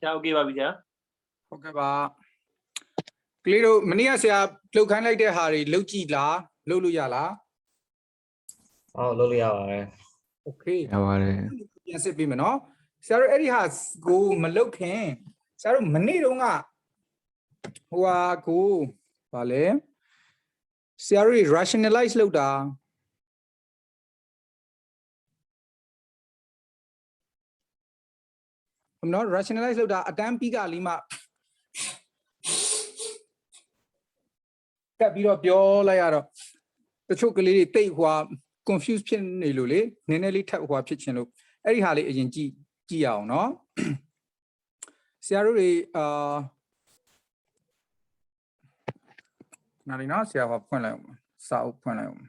Chào ok bà Vija. Ok bà. Cái đó mình nghĩ là lâu khăn lại để Harry lâu chi là lâu lâu ya là. Lâu lâu rồi. Ok. rồi. Hiện sẽ bị mình nó. Sao rồi ấy ha cô mà lâu khen. Sao rồi mình nghĩ đúng à? Hoa cô. Bà lẽ. Sao rồi rationalize lâu đã. Hôm đó rationalize lâu đã. Adam pi cả lima. Cái bị đó biểu lại à đó. Tất chỗ cái này tây hoa confuse ဖြစ်နေလို့လေနည်းနည်းလေးထပ်ဟွာဖြစ်ချင်လို့အဲ့ဒီဟာလေးအရင်ကြည့်အောင်เนาะဆရာတို့တွေနားလီနော်ဆရာဟောဖွင့်လိုက်အောင်စာအုပ်ဖွင့်လိုက်အောင်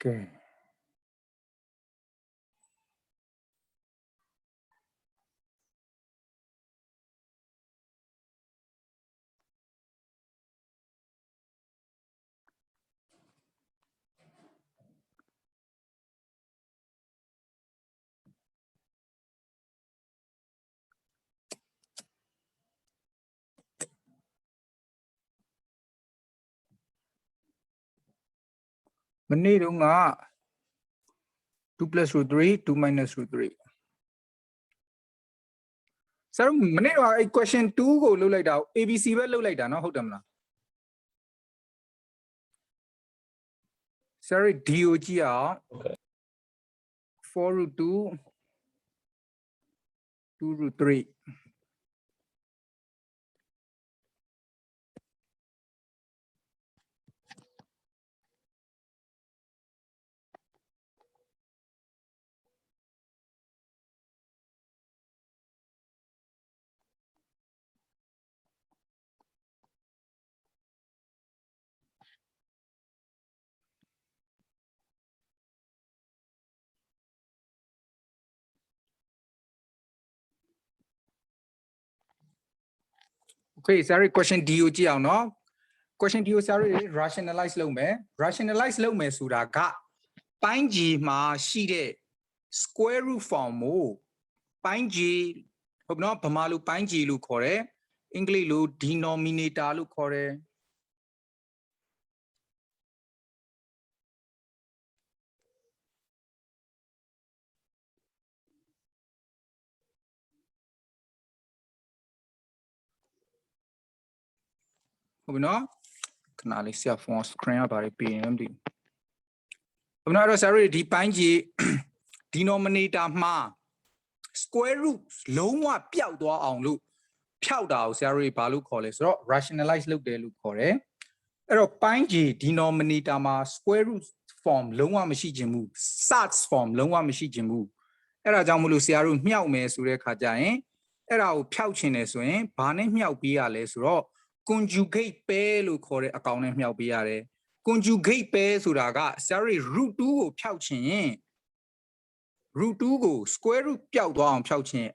ကဲမနေ့တုန်းက2 plus root 3 2 minus root 3ဆရာတို့မနေ့ကအဲ့ question 2ကိုလုပ်လိုက်တာ ABC ပဲလုပ်လိုက်တာเนาะဟုတ်တယ်မလားဆရာတို့ D ကိုကြည့်အောင် 4 root 2 2 root 3โอเคဆရာတို့ question D ကိုကြည့်အောင်เนาะ question D ကိုဆရာတို့ rationalize လုပ်မယ် rationalize လုပ်မယ်ဆိုတာကပိုင်းကြီးမှာရှိတဲ့ square root form ကိုပိုင်းကြီးဟုတ်နော်ဗမာလိုပိုင်းကြီးလို့ခေါ်တယ်အင်္ဂလိပ်လို denominator လို့ခေါ်တယ်ဟုတ်ပြီနော်ခဏလေးဆရာဖုန်း screen ကပါတယ်ပြင်မသိဘူးဟုတ်နော်အဲ့တော့ဆရာတို့ဒီပိုင်းကြီး denominator မှာ square root လုံးဝပျောက်သွားအောင်လို့ဖြောက်တာကိုဆရာတို့ဘာလို့ခေါ်လဲဆိုတော့ rationalize လုပ်တယ်လို့ခေါ်တယ်အဲ့တော့ပိုင်းကြီး denominator မှာ square root form လုံးဝမရှိခြင်းဘူး such form လုံးဝမရှိခြင်းဘူးအဲ့ဒါကြောင့်မလို့ဆရာတို့မြှောက်မယ်ဆိုတဲ့ခါကျရင်အဲ့ဒါကိုဖြောက်ခြင်းလဲဆိုရင်ဘာနဲ့မြှောက်ပေးရလဲဆိုတော့ conjugate pair လို့ခေါ်တဲ့အကောင်နဲ့မြှောက်ပေးရတယ် conjugate pair ဆိုတာကဆရာတို့ root 2ကိုဖြောက်ခြင်း root 2ကို square root ပျောက်သွားအောင်ဖြောက်ခြင်း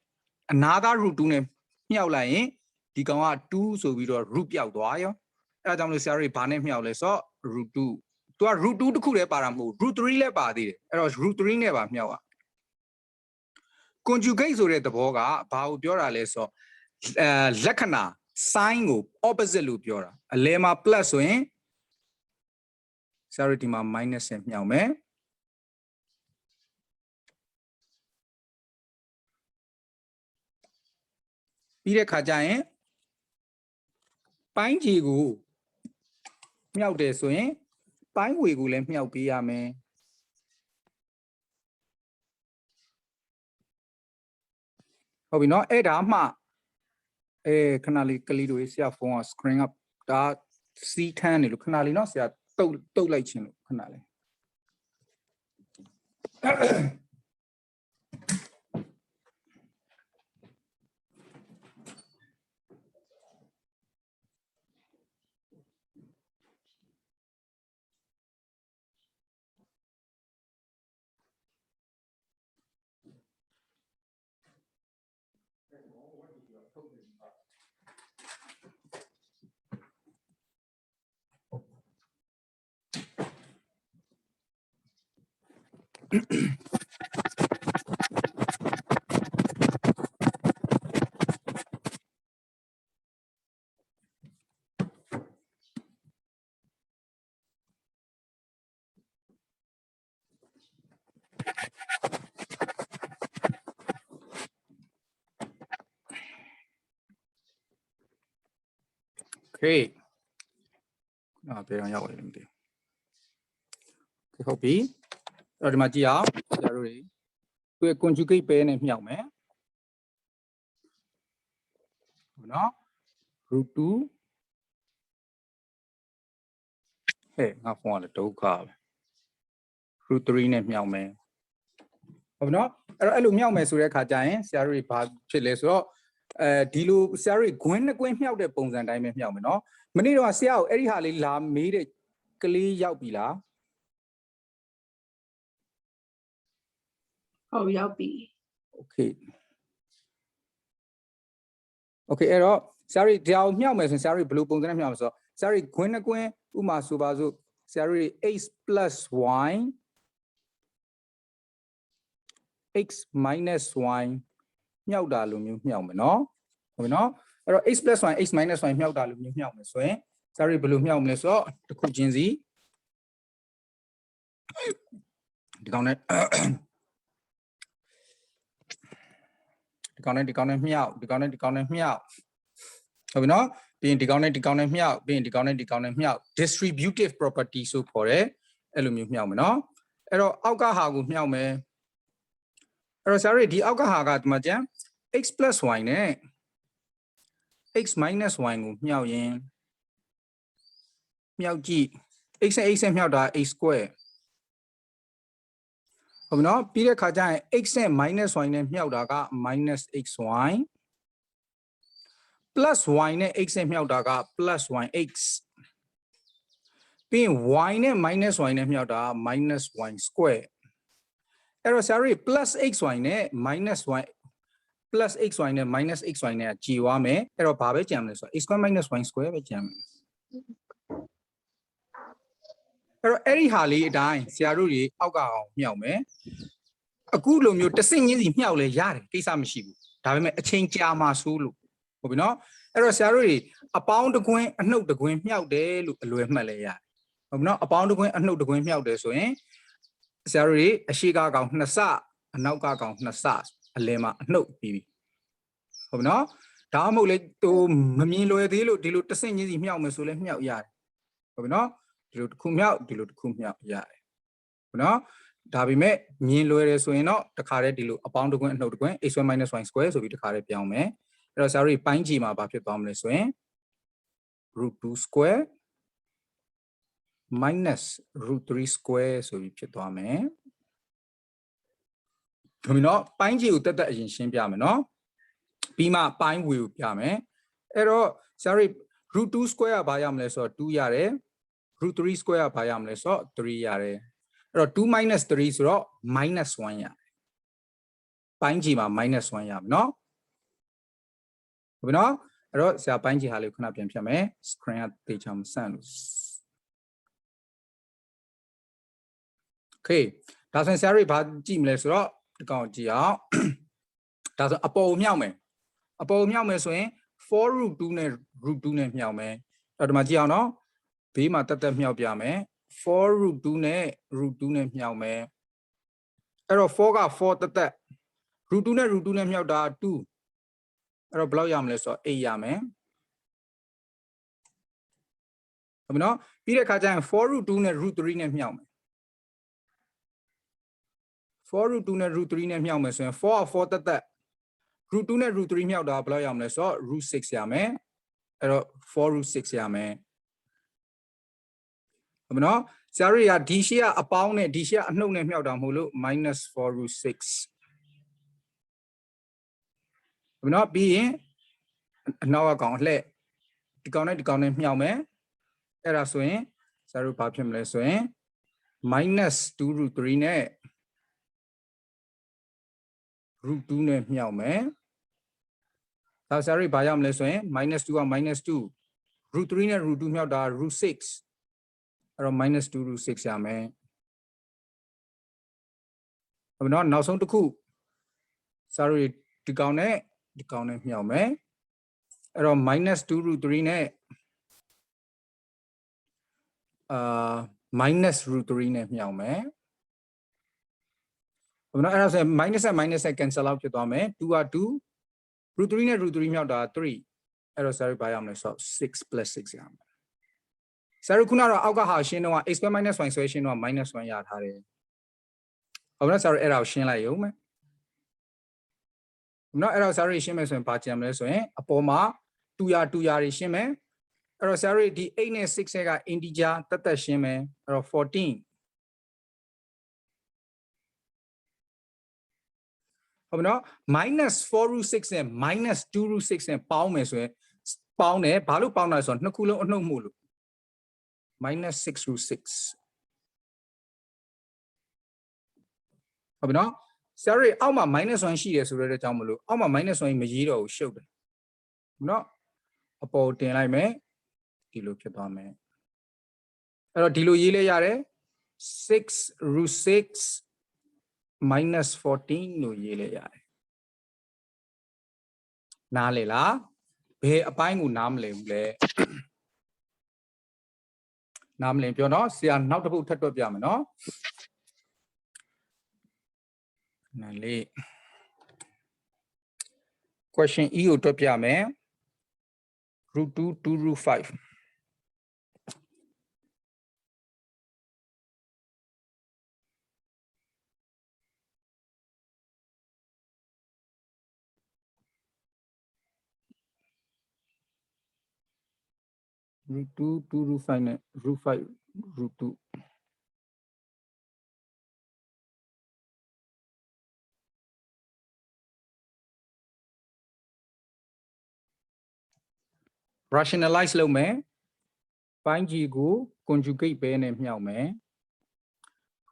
အနာသား root 2နဲ့မြှောက်လိုက်ရင်ဒီကောင်က2ဆိုပြီးတော့ root ပျောက်သွားရောအဲ့ဒါကြောင့်မလို့ဆရာတို့ဘာနဲ့မြှောက်လဲဆိုတော့ root 2 သူက root 2တစ်ခုတည်းပါတာမဟုတ် root 3လည်းပါသေးတယ်အဲ့တော့ root 3နဲ့ပါမြှောက်ရ conjugate ဆိုတဲ့သဘောကဘာကိုပြောတာလဲဆိုတော့လက္ခဏာ sign ကို opposite လို့ပြောတာအလဲမှာ plus ဆိုရင်ဆရာတို့ဒီမှာ minus နဲ့မြှောက်မယ်ပြီးတဲ့ခါကျရင်ပိုင်းကြီးကိုမြှောက်တယ်ဆိုရင်ပိုင်းဝေကိုလည်းမြှောက်ပေးရမယ်ဟုတ်ပြီနော်အဲ့ဒါမှခဏလေးကလေးတွေဆရာဖုန်းက screen up ဒါစီးထမ်းနေလို့ခဏလေးနော်ဆရာတုတ်လိုက်ခြင်းလို့ခဏလေး Okay 别人要我零点 ဟုတ်ပြီအဲ့တော့ဒီမှာကြည့်အောင်ဆရာတို့တွေသူရဲ့ conjugate pair နဲ့မြှောက်မယ်ဟုတ်နော် √2 ဟဲ့ငါဖုန်းကလည်းဒုက္ခပဲ √3 နဲ့မြှောက်မယ်ဟုတ်နော်အဲ့လိုမြှောက်မယ်ဆိုတဲ့အခါကျရင်ဆရာတို့တွေဘာဖြစ်လဲဆိုတော့ဒီလိုဆရာတို့တွေဂွင်းမြှောက်တဲ့ပုံစံတိုင်းပဲမြှောက်မယ်နော်မနေ့တော့ဆရာကိုအဲ့ဒီဟာလေးလာမေးတဲ့ကလေးရောက်ပြီလားဟုတ်ရောက်ပြီ Okay အဲ့တော့ဆရာတို့ဒီအောင်မြှောက်မယ်ဆိုရင်ဆရာတို့ဘယ်လိုပုံစံနဲ့မြှောက်မလဲဆိုတော့ဆရာတို့ဂွင်းဥမာဆိုပါစို့ဆရာတို့ x + y x - y မြှောက်တာလိုမျိုးမြှောက်မယ်နော်ဟုတ်ပြီနော်အဲ့တော့ x + y x - y မြှောက်တာလိုမျိုးမြှောက်မယ်ဆိုရင်ဆရာတို့ဘယ်လိုမြှောက်မလဲဆိုတော့တစ်ခုချင်းစီဒီကောင်နဲ့ဒီကောင်နဲ့မြှောက်ဒီကောင်နဲ့မြှောက်ဟုတ်ပြီနော်ပြီးရင်ဒီကောင်နဲ့မြှောက်ပြီးရင်ဒီကောင်နဲ့မြှောက် distributive property ဆိုခေါ်တယ်အဲ့လိုမျိုးမြှောက်မယ်နော်အဲ့တော့အောက်ကဟာကိုမြှောက်မယ်အဲ့တော့ဆရာတို့ဒီအောက်ကဟာကဒီမှာကျန် x + y နဲ့ x - y ကိုမြှောက်ရင်မြှောက်ကြည့် x နဲ့ x နဲ့မြှောက်တာ x² ဟုတ်ပြီနော်ပြီးတဲ့ခါကျရင် x နဲ့ -y နဲ့မြှောက်တာက -xy plus y နဲ့ x နဲ့မြှောက်တာက plus yx ပြီးရင် y နဲ့ -y နဲ့မြှောက်တာက -y square အဲ့တော့ဆရာတို့ plus xy နဲ့ -y plus xy နဲ့ -xy နဲ့ကြည်သွားမယ်အဲ့တော့ဘာပဲကြံမလဲဆိုတော့ x square - y square ပဲကြံမယ်အဲ့တော့အဲ့ဒီဟာလေးအတိုင်းဆရာတို့တွေအောက်ကအောင်မြှောက်မယ်အခုလိုမျိုးတစ်စင်းချင်းစီမြှောက်လဲရတယ်ကိစ္စမရှိဘူးဒါပေမဲ့အချိန်ကြာမှဆိုးလို့ဟုတ်ပြီနော်အဲ့တော့ဆရာတို့တွေအပေါင်းတကွင်းအနှုတ်တကွင်းမြှောက်တယ်လို့အလွယ်မှတ်လဲရတယ်ဟုတ်ပြီနော်အပေါင်းတကွင်းအနှုတ်တကွင်းမြှောက်တယ်ဆိုရင်ဆရာတို့တွေအရှိကကောင်2ဆအနောက်ကကောင်2ဆအလဲမှာအနှုတ်ပြီးပြီဟုတ်ပြီနော်ဒါမှမဟုတ်လေဟိုမမြင်လွယ်သေးလို့ဒီလိုတစ်စင်းချင်းစီမြှောက်မယ်ဆိုလဲမြှောက်ရတယ်ဟုတ်ပြီနော်ဒီလိုတစ်ခုမြှောက်ဒီလိုတစ်ခုမြှောက်ရတယ်ဟုတ်နော်ဒါပေမဲ့မြင်လွယ်တယ်ဆိုရင်တော့တခါတည်းဒီလိုအပေါင်းတကွင်းအနှုတ်တကွင်း x square - y square ဆိုပြီးတခါတည်းပြောင်းမယ်အဲ့တော့ဆရာတို့ပိုင်းခြေမှာဘာဖြစ်သွားမလဲဆိုရင် √2 square minus √3 square ဆိုပြီးဖြစ်သွားမယ်ဒါမျိုးနော်ပိုင်းခြေကိုတက်အရင်ရှင်းပြမယ်နော်ပြီးမှပိုင်းဝေကိုပြမယ်အဲ့တော့ဆရာတို့ √2 square ကဘာရမလဲဆိုတော့2ရတယ်√3 square ကဘာရမလဲဆိုတော့3ရတယ်အဲ့တော့2 - 3ဆိုတော့ -1 ရတယ်ပိုင်းခြေမှာ -1 ရမယ်နော်ဟုတ်ပြီနော်အဲ့တော့ဆရာပိုင်းခြေဟာလေးခဏပြန်ဖြတ်မယ် screen ကတေချာမဆန့်လို့ Okay ဒါဆိုရင်ဆရာတို့ဘာကြည့်မလဲဆိုတော့ဒီကောင်ကြည့်အောင်ဒါဆိုအပေါ်ကိုမြှောက်မယ်အပေါ်ကိုမြှောက်မယ်ဆိုရင် 4√2 နဲ့ √2 နဲ့မြှောက်မယ်အဲ့တော့ဒီမှာကြည့်အောင်နော်ဘေးမှာတက်မြှောက်ပြမယ် 4√2 နဲ့ √2 နဲ့မြှောက်မယ်အဲ့တော့4က4တက်√2 နဲ့ √2 နဲ့မြှောက်တာ2အဲ့တော့ဘယ်လောက်ရမလဲဆိုတော့8ရမယ်ဟုတ်ပြီနော်ပြီးတဲ့အခါကျရင် 4√2 နဲ့ √3 နဲ့မြှောက်မယ်4√2 နဲ့ √3 နဲ့မြှောက်မယ်ဆိုရင်4က4တက်√2 နဲ့ √3 မြှောက်တာဘယ်လောက်ရမလဲဆိုတော့ √6 ရမယ်အဲ့တော့ 4√6 ရမယ်ဟုတ်ပြီနော်ဆရာတို့ကဒီရှေ့ကအပေါင်းနဲ့ဒီရှေ့ကအနှုတ်နဲ့မြှောက်တာမဟုတ်လို့ -4√6 ဟုတ်ပြီနော်ပြီးရင်အနောက်ကကောင်အလှည့်ဒီကောင်နဲ့ဒီကောင်နဲ့မြှောက်မယ်အဲ့ဒါဆိုရင်ဆရာတို့ဘာဖြစ်မလဲဆိုရင် -2√3 နဲ့ √2 နဲ့မြှောက်မယ် ဒါဆရာတို့ဘာရမလဲဆိုရင် -2 က -2 √3 နဲ့ √2 မြောက်တာ √6 အဲ့တော့ -2 √6 ရမယ်ဟုတ်ပြီနော်နောက်ဆုံးတစ်ခုဆရာတို့ဒီကောင်နဲ့မြောက်မယ်အဲ့တော့ -2 √3 နဲ့-√3 နဲ့မြောက်မယ်ဟုတ်နော်အဲ့ဒါဆိုရင် -နဲ့ cancel out ဖြစ်သွားမယ်2က2 √3 နဲ့ √3 မြောက်တာ3အဲ့တော့ဆရာတို့ဘာရမလဲဆိုတော့6 + 6ရမယ်ဆရာတို့ခုနကတော့အောက်ကဟာရှင်းတော့ x ² - y ဆွဲရှင်းတော့ -1 ရထားတယ်ဟုတ်နော်ဆရာတို့အဲ့ဒါကိုရှင်းလိုက်ရုံပဲဟုတ်နော်အဲ့ဒါဆရာတို့ရှင်းမယ်ဆိုရင်ဘာကြံမလဲဆိုရင်အပေါ်မှာ2ရာတွေရှင်းမယ်အဲ့တော့ဆရာတို့ဒီ8နဲ့6က integer တက်ရှင်းမယ်အဲ့တော့14ဟုတ်ပြီနော် -4 √6 နဲ့ -2 √6 နဲ့ပေါင်းမယ်ဆိုရင်ပေါင်းတယ်ဘာလို့ပေါင်းတာလဲဆိုတော့နှစ်ခုလုံးအနှုတ်မှုလို့ -6 √6 ဟုတ်ပြီနော်ဆရာတို့အောက်မှာ -1 ရှိတယ်ဆိုတော့အကြောင်းမလို့အောက်မှာ -1 မရေးတော့ဘူးရှုပ်တယ်နော်အပေါ်တင်လိုက်မယ်ဒီလိုဖြစ်သွားမယ်အဲ့တော့ဒီလိုရေးလဲရတယ်6 √6 -14 လို့ရေးလဲရတယ်နားလေလားဘယ်အပိုင်းကိုနားမလဲဘူးလဲနားမလည်ပြောနော်ဆရာနောက်တစ်ပုဒ်ထပ်တွက်ပြမယ်နော်နားလေ question E ကိုတွက်ပြမယ်√2 2 √5 √2 2 √5 နဲ့ √5 √2rationalize လုပ်မယ်ပိုင်းကြီးကို conjugate ပဲနဲ့မြှောက်မယ်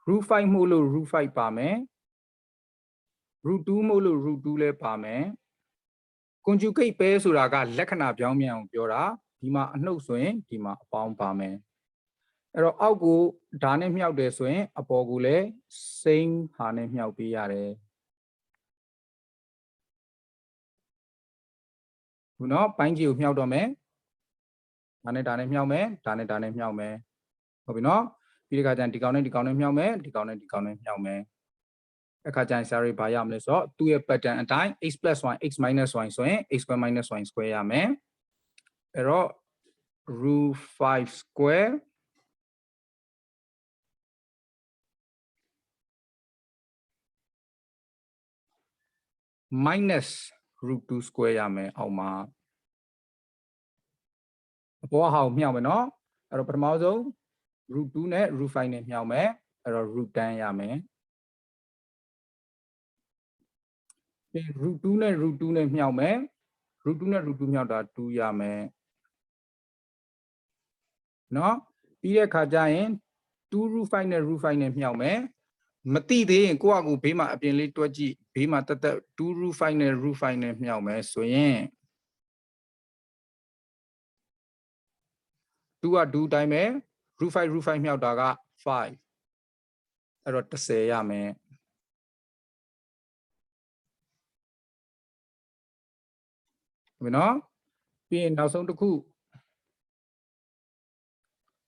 √5 မို့လို့ √5 ပါမယ် √2 မို့လို့ √2 လဲပါမယ် conjugate ပဲဆိုတာကလက္ခဏာပြောင်းပြန်အောင်ပြောတာဒီမှာအနှုတ်ဆိုရင်ဒီမှာအပေါင်းပါမယ်အဲ့တော့အောက်ကိုဒါနဲ့မြှောက်တယ်ဆိုရင်အပေါ်ကိုလည်း same ဟာနဲ့မြှောက်ပေးရတယ်ခုနော်ပိုင်းကြီးကိုမြှောက်တော့မယ်ဒါနဲ့မြှောက်မယ်ဒါနဲ့မြှောက်မယ်ဟုတ်ပြီနော်ပြီးတဲ့အခါကျရင်ဒီကောင်နဲ့မြှောက်မယ်ဒီကောင်နဲ့မြှောက်မယ်အခါကျရင်ဆရာတို့ဘာရမလဲဆိုတော့သူ့ရဲ့ pattern အတိုင်း x + 1 x - 1ဆိုရင် x ² - y ² ရမယ်အဲ့တော့ √5 square minus √2 square ရမယ်အောက်မှာအပေါ်ဟာကိုမြှောက်မယ်နော်အဲ့တော့ပထမဆုံး √2 နဲ့ √5 နဲ့မြှောက်မယ်အဲ့တော့ √10 ရမယ်ပြီး √2 နဲ့ √2 နဲ့မြှောက်မယ် √2 နဲ့ √2 မြှောက်တာ2ရမယ်နော်ပြီးတဲ့အခါကျရင်2 √5 နဲ့ √5 နဲ့မြှောက်မယ်မတိသေးရင်ကိုယ့်အကူဘေးမှာအပြင်လေးတွက်ကြည့်ဘေးမှာတက်2 √5 နဲ့ √5 နဲ့မြှောက်မယ်ဆိုရင်2က2တိုင်းပဲ √5 မြှောက်တာက5အဲ့တော့10ရမယ်ဟုတ်ပြီနော်ပြီးရင်နောက်ဆုံးတစ်ခု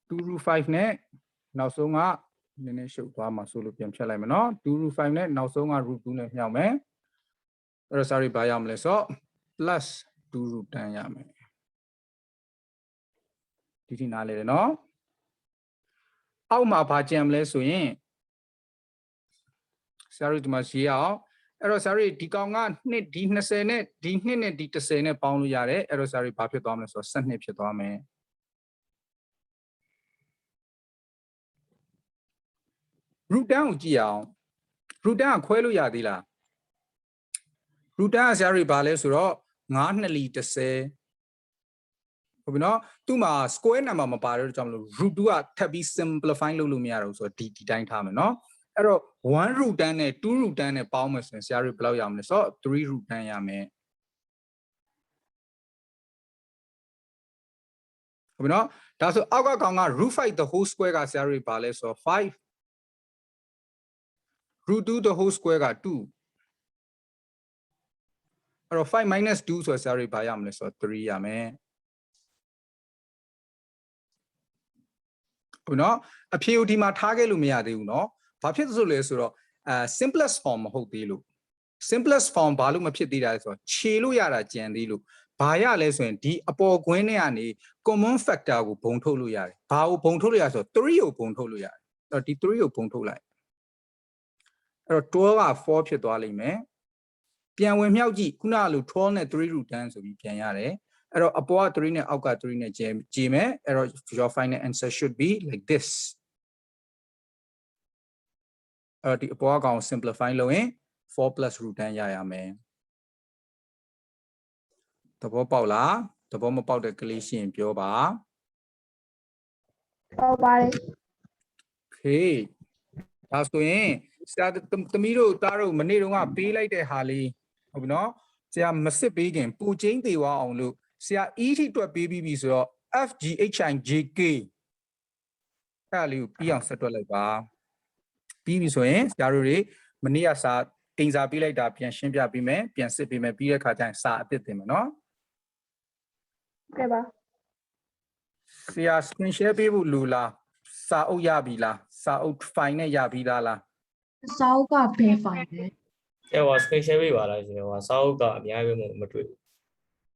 2 √5 နဲ့နောက်ဆုံးကနည်းနည်းရှုပ်သွားမှာဆိုလို့ပြန်ဖြတ်လိုက်မယ်နော်2 √5 နဲ့နောက်ဆုံးက √2 နဲ့မြှောက်မယ်အဲ့တော့ sorry ဘာရမလဲဆိုတော့ plus 2 √10 ရမယ်ဒီထိနားလေတယ်နော်အောက်မှာဘာကြံမလဲဆိုရင်ဆရာတို့ဒီမှာရေးအောင်အဲ့တော့ဆရာတို့ဒီကောင်ကနှစ်ဒီ20နဲ့ဒီနှစ်နဲ့ဒီ10နဲ့ပေါင်းလို့ရတယ်အဲ့တော့ဆရာတို့ဘာဖြစ်သွားမလဲဆိုတော့12ဖြစ်သွားမယ်√10 ကိုကြည့်အောင်√10 ကခွဲလို့ရသေးလား√10 ကဆရာတို့ဘာလဲဆိုတော့9 2 10ဟုတ်ပြီနော်သူ့မှာ square number မပါတော့ကြောင့်မလို့ √2 ကထပ်ပြီး simplify လုပ်လို့မရတော့ဆိုတော့ဒီတိုင်းထားမယ်နော်အဲ့တော့1 √10 နဲ့2 √10 နဲ့ပေါင်းမယ်ဆိုရင်ဆရာတို့ဘယ်လောက်ရမလဲဆိုတော့3 √10 ရမယ် ဟုတ်ပြီနော်ဒါဆိုအောက်ကကောင်က root 5 the whole square ကဆရာတို့ဘာလဲဆိုတော့5 root 2 the whole square က2အဲ့တော့5 minus 2ဆိုတော့ဆရာတို့ဘာရမလဲဆိုတော့3ရမယ်ဟုတ်နော်အဖြေကိုဒီမှာထားခဲ့လို့မရသေးဘူးနော်ဘာဖြစ်လို့လဲဆိုတော့simplest form မဟုတ်သေးလို့ simplest form ဘာလို့မဖြစ်သေးတာလဲဆိုတော့ခြေလို့ရတာကြံသေးလို့ဘာရလဲဆိုရင်ဒီအပေါ်ကွင်းထဲကနေ common factor ကိုဘုံထုတ်လို့ရတယ်ဘာကိုဘုံထုတ်လို့ရဆိုတော့3ကိုဘုံထုတ်လို့ရတယ်အဲ့တော့ဒီ3ကိုဘုံထုတ်လိုက်အဲ့တော့12က4ဖြစ်သွားလိမ့်မယ်ပြန်ဝင်မြောက်ကြည့်ခုနကလို12နဲ့3 root 10ဆိုပြီးပြန်ရတယ်အဲ့တော့အပေါ်က3နဲ့အောက်က3နဲ့ကြည့်မယ်အဲ့တော့ your final answer should be like this အဲ့တော့ဒီအပေါ်ကကောင် simplify လုပ်ရင်4 plus root 10ရရမယ်သဘောပေါက်လားသဘောမပေါက်တဲ့ကလေးရှိရင်ပြောပါဟုတ်ပါတယ် ဖေးဒါဆိုရင်ဆရာသမီးတို့သားတို့မနေ့တုန်းကပေးလိုက်တဲ့ဟာလေးဟုတ်ပြီနော်ဆရာမစစ်ပေးခင်ပူချင်းသေးသွားအောင်လို့ဆရာ e ထိတွက်ပေးပြီးပြီဆိုတော့ FGHIJK အဲ့ဒါလေးကိုပြီးအောင်ဆက်တွက်လိုက်ပါပြီးပြီဆိုရင်ဆရာတို့တွေမနေ့ကစာအိမ်စာပေးလိုက်တာပြန်ရှင်းပြပေးမယ်ပြန်စစ်ပေးမယ်ပြီးတဲ့အခါကျရင်စာအသစ်သင်မယ်နော် ကဲပါ ဆရာ screen share ပေးဖို့လိုလားစာအုပ်ရပြီလားစာအုပ် file နဲ့ရပြီလား စောက်ကဘယ်ဖိုင်လဲ အဲဟို special ပေးပါလားရှင်ဟိုစာအုပ်ကအများကြီးမတွေ့ဘူး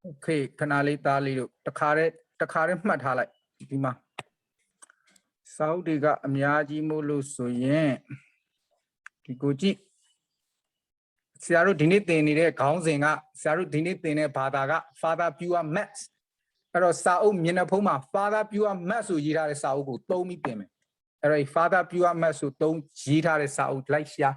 Okay ခဏလေးသားလေးတို့တခါတည်းမှတ်ထားလိုက်ဒီမှာစာအုပ်တွေကအများကြီးမို့လို့ဆိုရင်ဒီကိုကြည့်ဆရာတို့ဒီနေ့သင်နေတဲ့ခေါင်းစဉ်ကဆရာတို့ဒီနေ့သင်တဲ့ဘာသာက Father Pure Maths အဲ့တော့စာအုပ်မျက်နှာဖုံးမှာ Father Pure Maths ဆိုရေးထားတဲ့စာအုပ်ကိုသုံးပြီးသင်မယ်အဲ့တော့ Father Pure Maths ဆိုသုံးရေးထားတဲ့စာအုပ်လိုက်ရှာ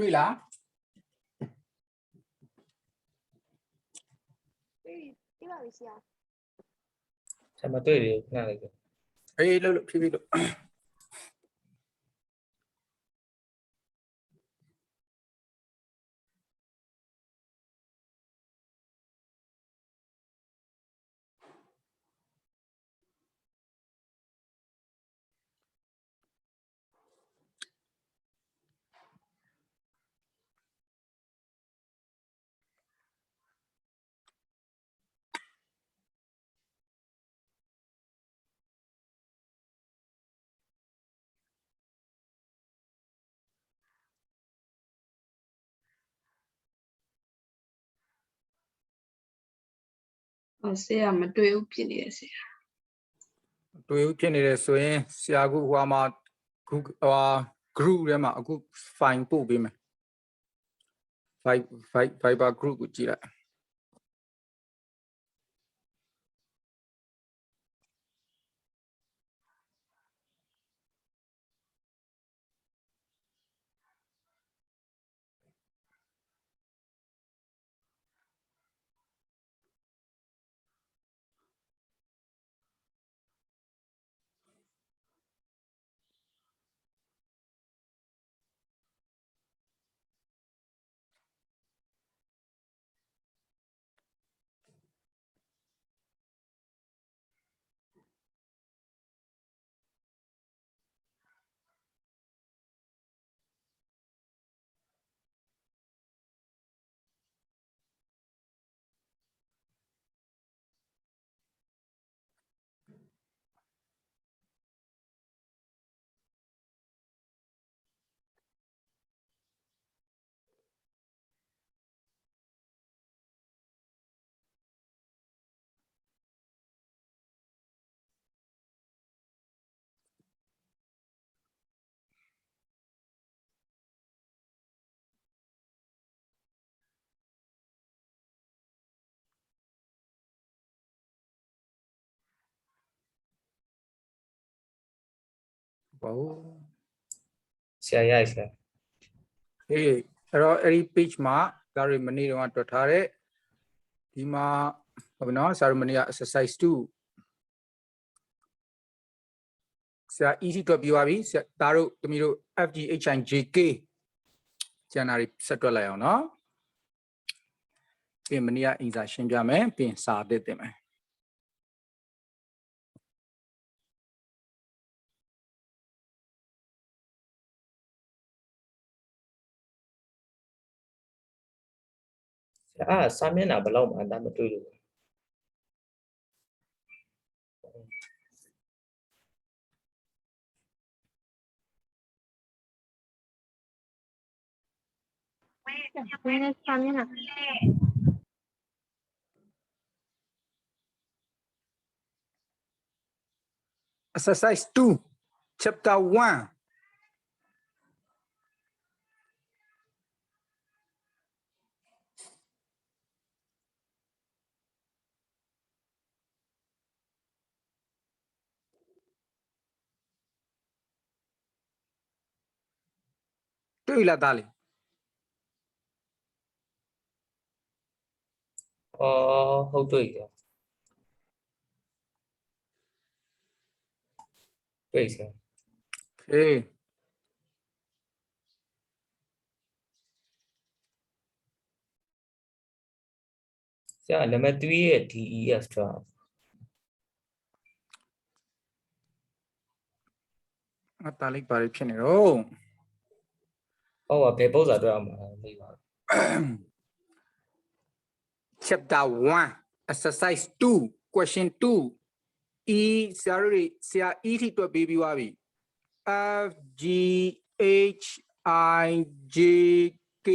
တွေ့လား ဒီပါပြီဆရာ ဆရာမတွေ့သေးဘူးခဏလေး အေးလို့ဖြည်းဖြည်းလို့ဆရာမတွေ့ဘူးဖြစ်နေတယ်ဆရာ တွေ့ဦးဖြစ်နေတယ်ဆိုရင်ဆရာကဟိုမှာ group ထဲမှာအခု file ပို့ပေးမယ် Viber group ကိုကြည့်လိုက်ဘာလို့ ဆရာရိုက်ဆရာ အေးအဲ့တော့အဲ့ဒီ page မှာဒါတွေမနေ့တုန်းကတွက်ထားတဲ့ ဒီမှာဟုတ်ပြီနော်ဆရာတို့မနေ့က exercise 2ဆရာ easy တွက်ပြီးသွားပြီဆရာသားတို့သမီးတို့ FGHIJK ကျန်တာတွေဆက်တွက်လိုက်အောင်နော်ပြင်မနေ့ကအင်စာရှင်းပြမယ်ပြင်စာအသစ်တင်မယ်အဲ့စာမျက်နှာဘယ်လောက်မှအတမ်းမတွေ့လို့ ဝင်းနဲ့စာမျက်နှာ exercise 2 chapter 1တွေ့လားသားလေး ဟုတ်တွေ့တယ်တွေ့စရာ Okay ဆရာနံပါတ်3ရဲ့ DEF ဆိုတာ ငါသားလေးဘာတွေဖြစ်နေတော့ ဟုတ်ပါဘယ်ပုံစံတွေ့အောင်မသိပါဘူး chapter 1 exercise 2 question 2 e ဆရာတို့တွေဆရာ e ထိတွက်ပေးပြီးသွားပြီ F G H I J K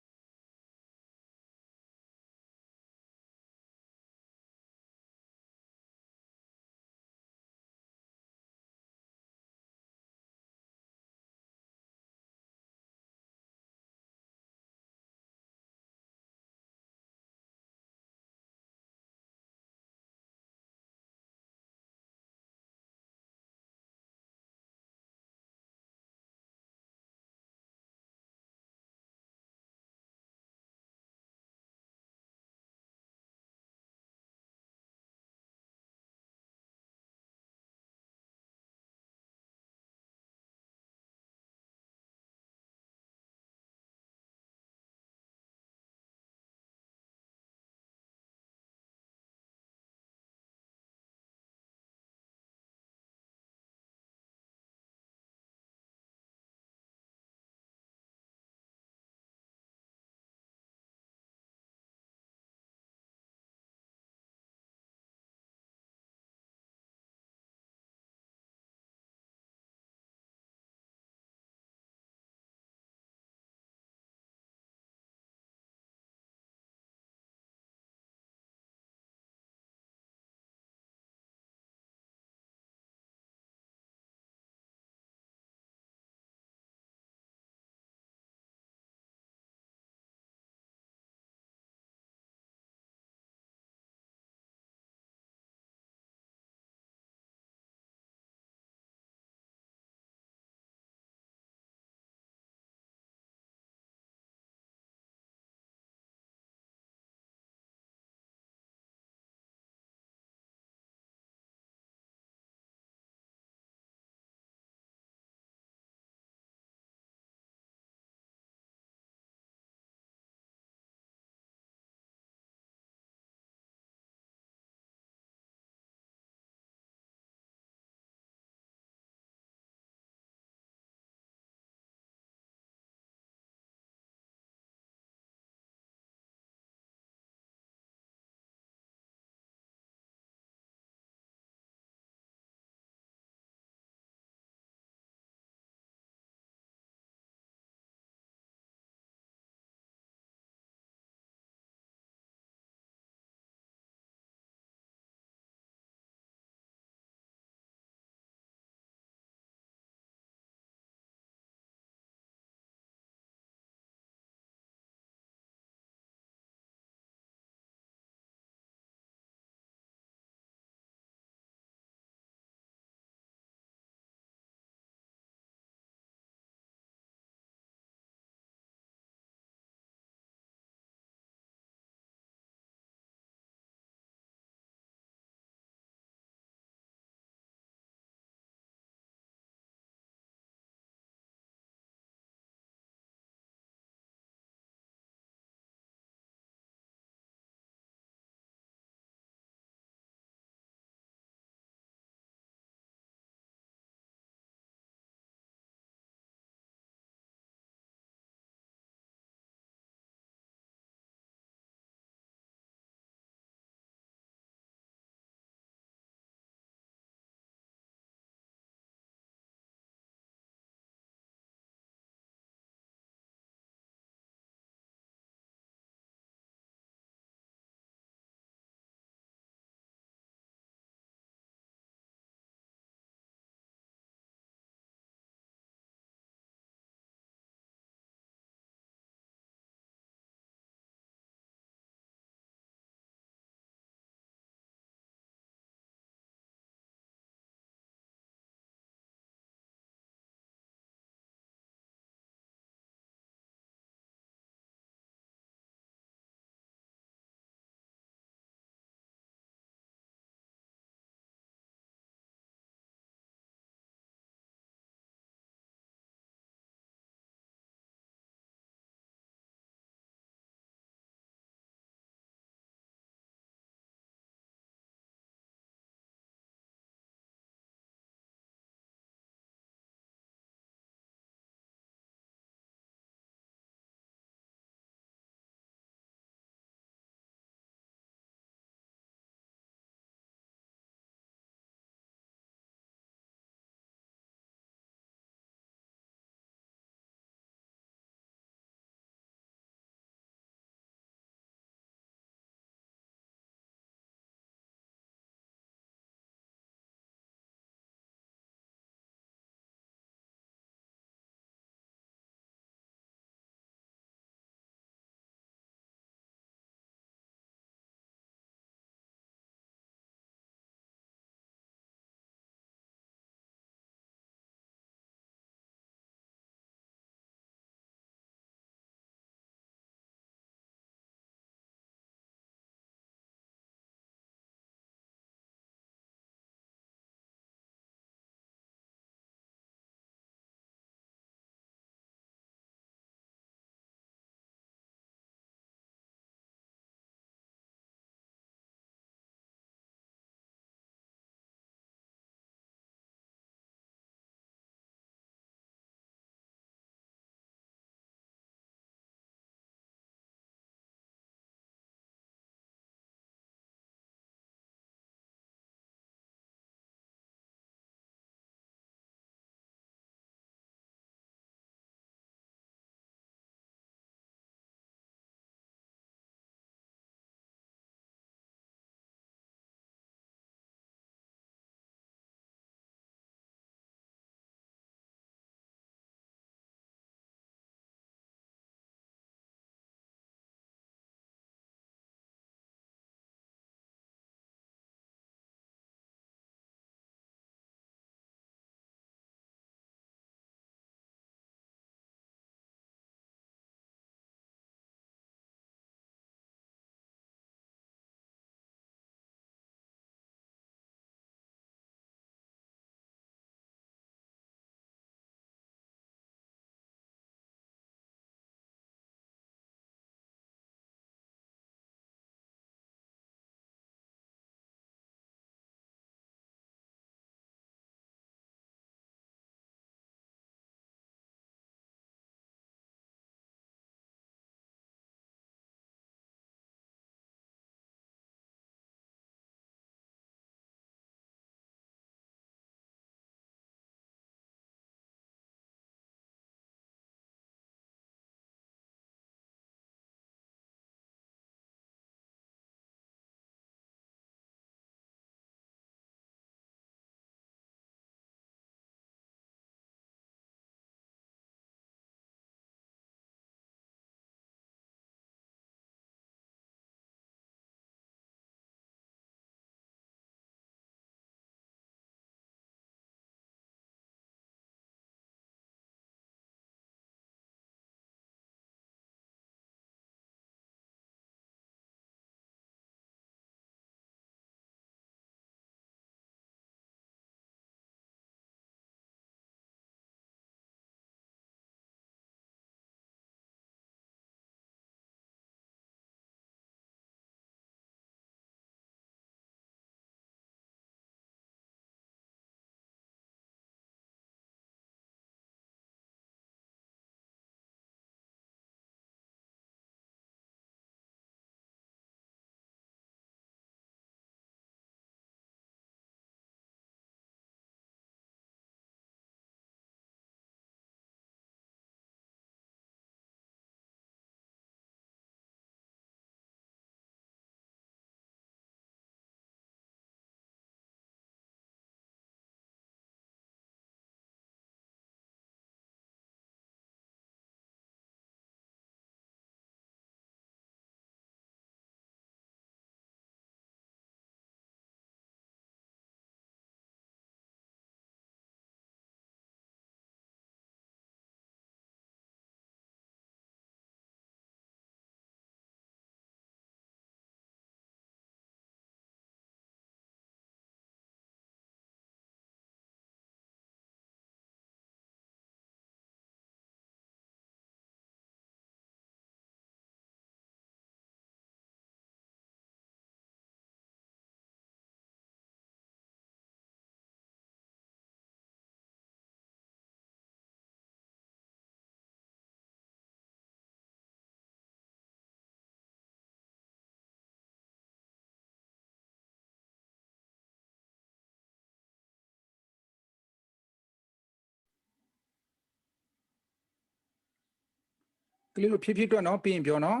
ကလေးတို့ဖြည်းဖြည်းတွက်နော်ပြီးရင်ပြောနော်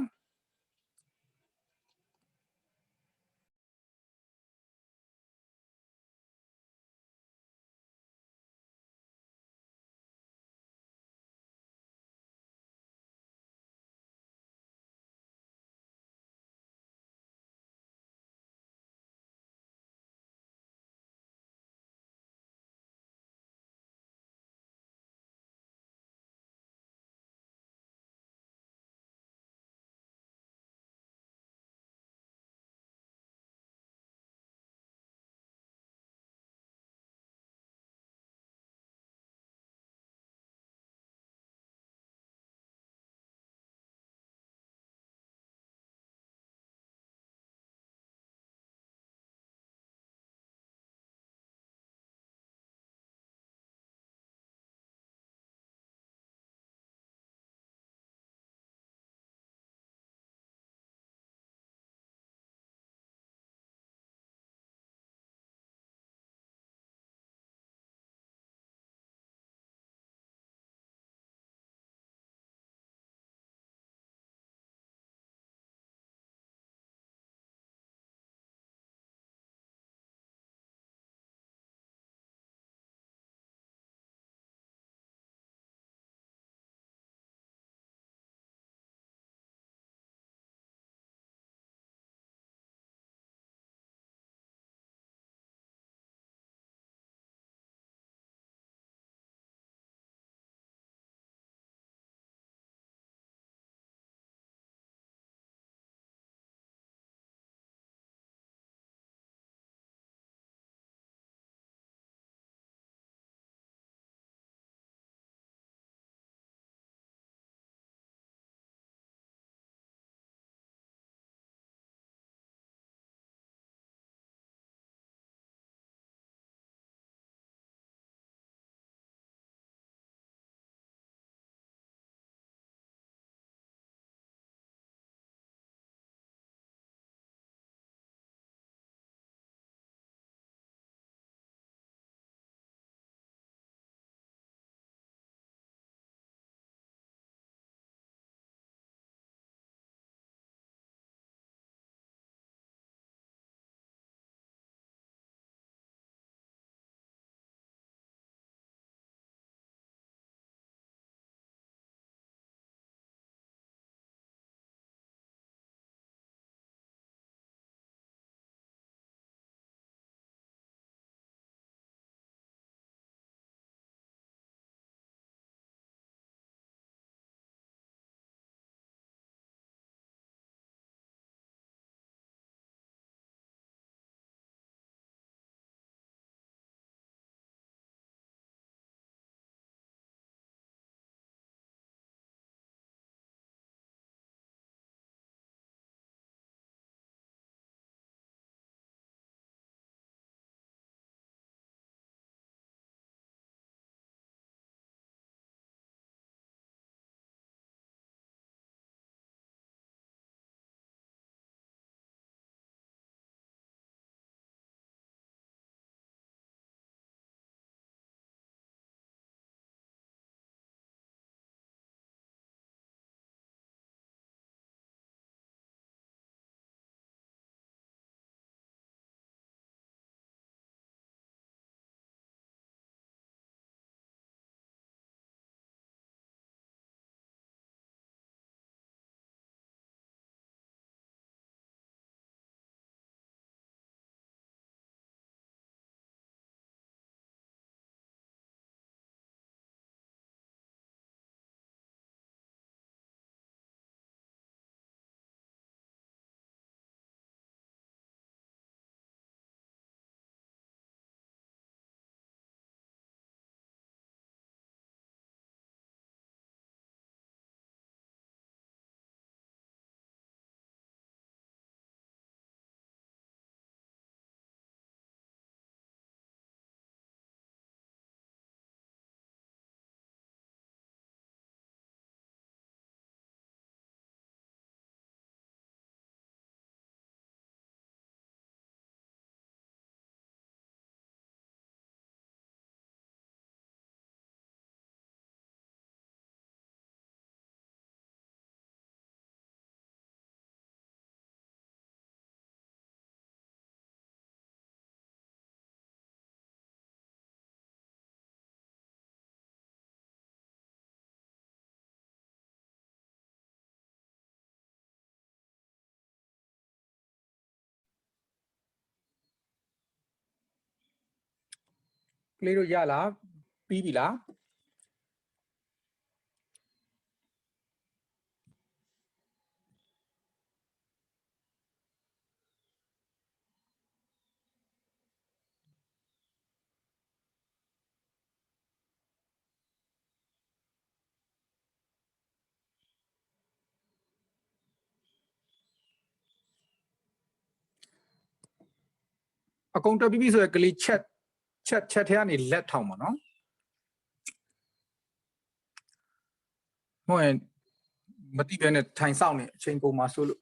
ကလေးတို့ရလားပြီးပြီလားအကုန်တက်ပြီးပြီဆိုရယ်ကလေးချက်ထဲကနေလက်ထောင်ပါနော်မဟုတ်ရင်မတိပဲနဲ့ထိုင်ဆောင်နေအချိန်ကုန်မှာဆိုလို့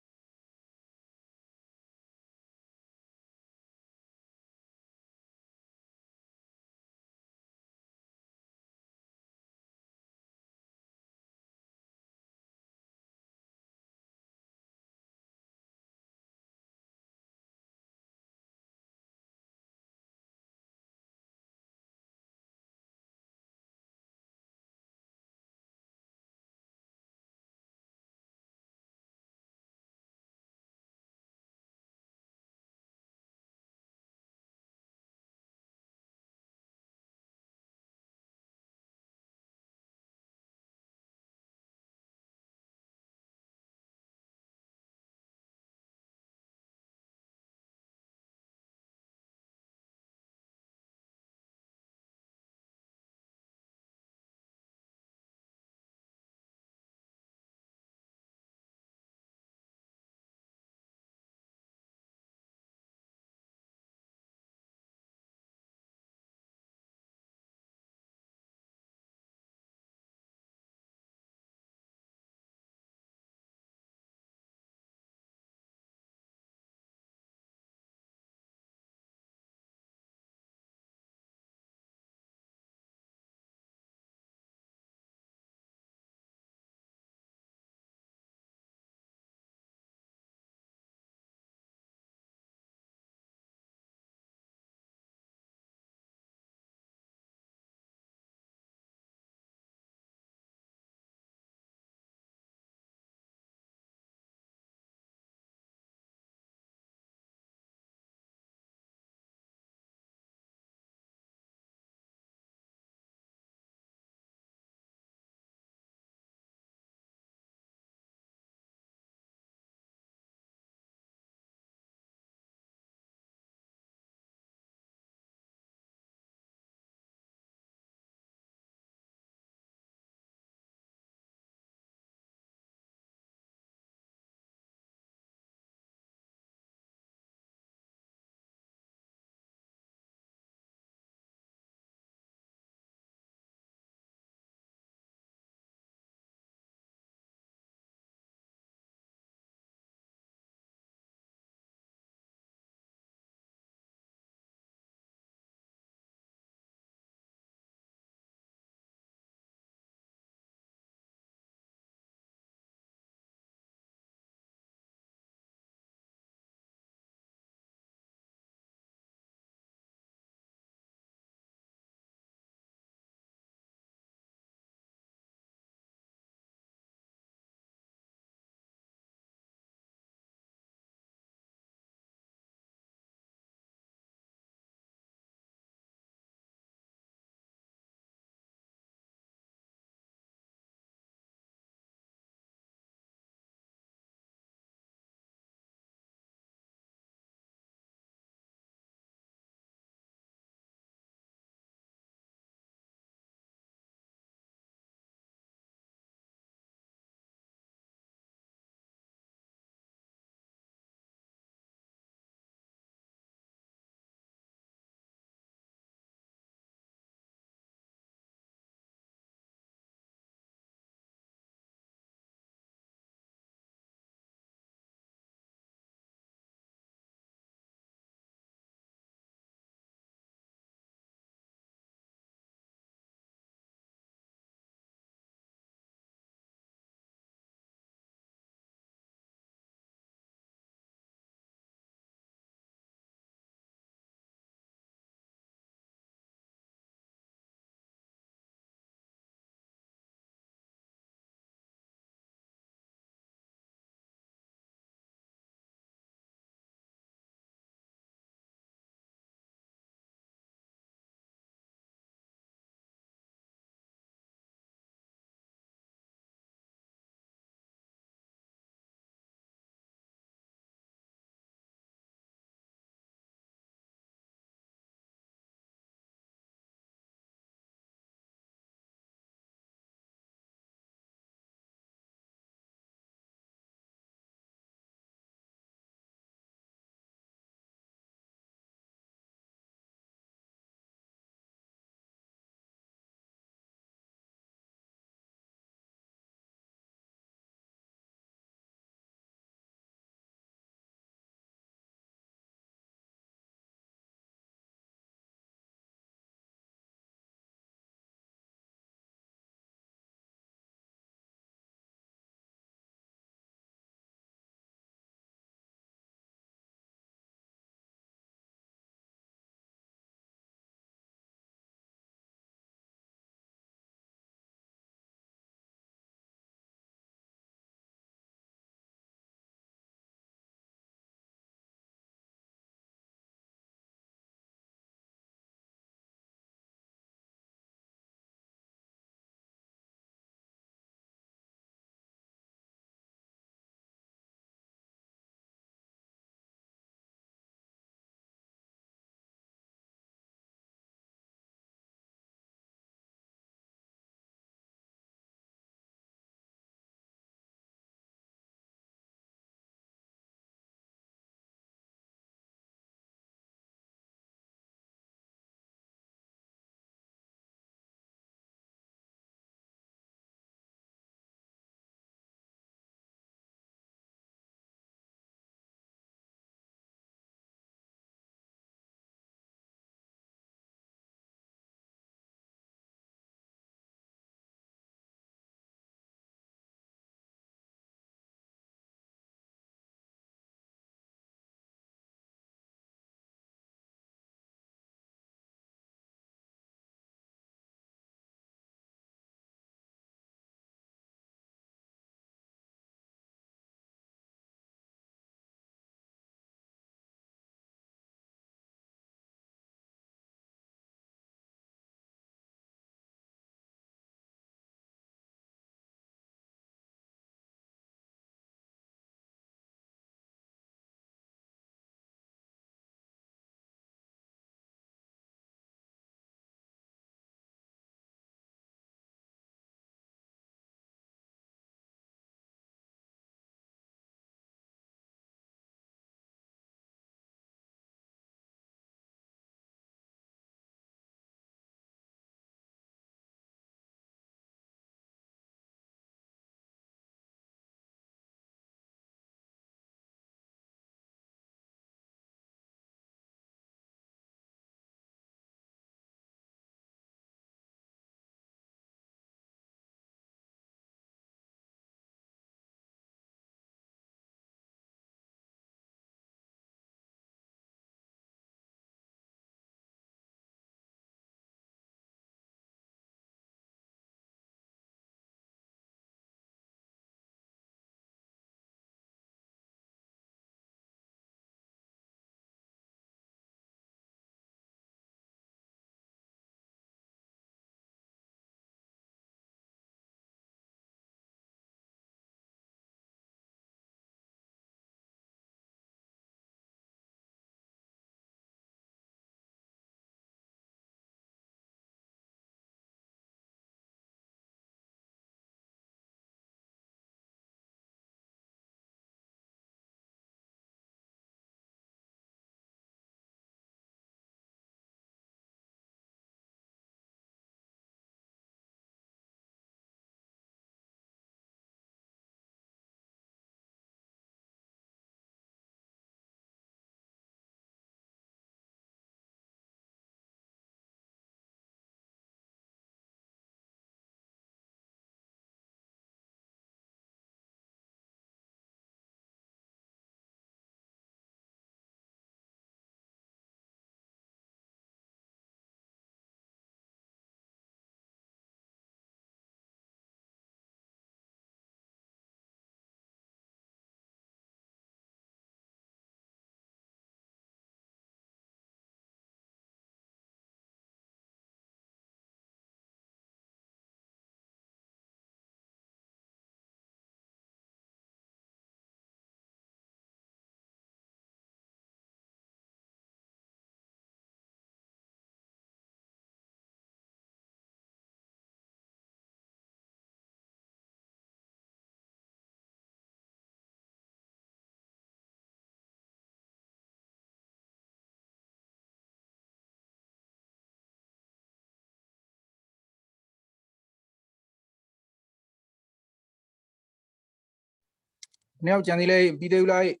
Neo Janile, Bidu like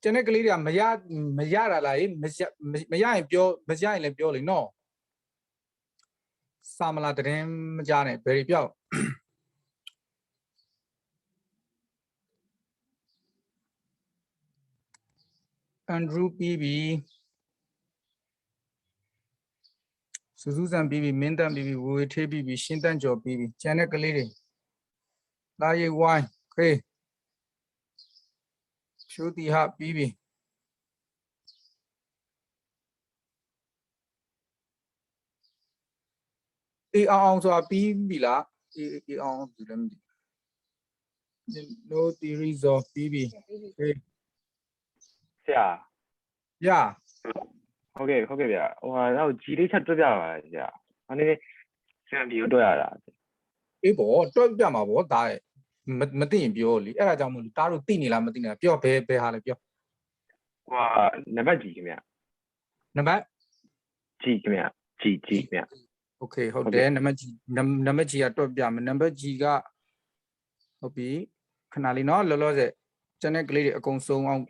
Janakalia, Mayara like Maya Pure, Mazia Purely, no. Samala to him, Janet, very pure. Andrew BB Susan BB, Mindan BB, Woody BB, Shintan Job BB, Janakalia. Lai wine, okay. Shoot the hot BB. Also a BB la. No theories of BB. Okay. ဆရာ Yeah. ဟုတ်ကဲ့ဗျဟိုဟာတော့ကြီးလေးချက်တွက်ပြပါလားဆရာ။အနေနဲ့ဆရာပြီးတော့တွက်ရတာ Ebo, don't be my boy, die. Matin Bioli, era Jamu, Taru Tini la Matina, Pure Behale Pure. ဟိုဟာနံပါတ်ကြီးခင်ဗျ Number ကြီးခင်ဗျကြီးခင်ဗျ okay, how then number G at top jam, number G got Hopi Canalino, Loloze, Janet Lady a console on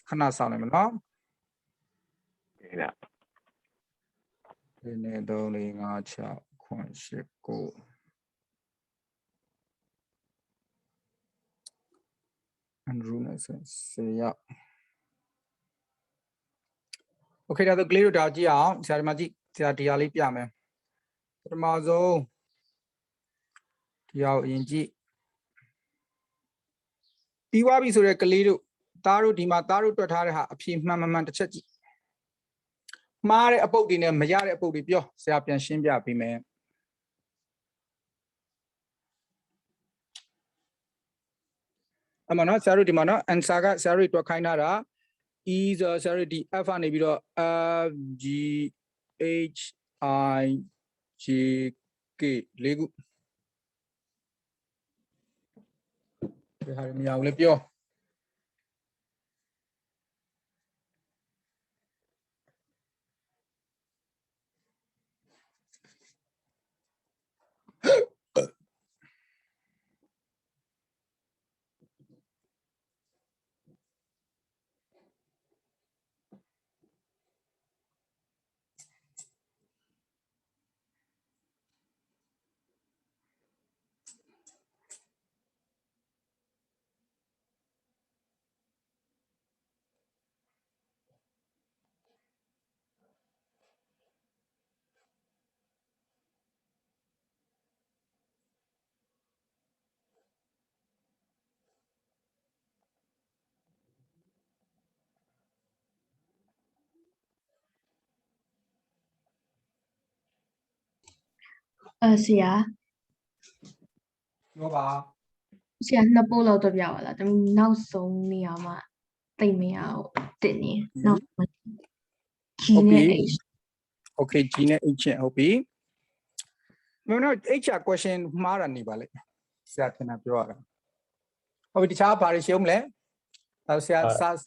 Cana Salem, no? ခင်ဗျ In a dolling archer, conship go. And runes say up. Okay, that's the clear Daji out, Saramaji, Satiali Piame. Mazo Yao Inji Piwabi Sure Kalidu, Taru Dima Taru Totara, a Pim Mamma Chachi. Mare about dinner, Mayare about the Pio, Sapian Shimbia Pime. Amana, Saru Dimana, and Saga Sari to Kainara is a Sari di Afan Ibido G H I G K Legu. Pio. Sia. Yoba. Sia na polo to bia wala. Tam nau song ni ama. Tai me ao tin ni. Nau. Okay. Okay, Gina H. Hopi. No, H question Mara Nibale. Satina Pura. Oh, the chap are shown le. I'll say Sas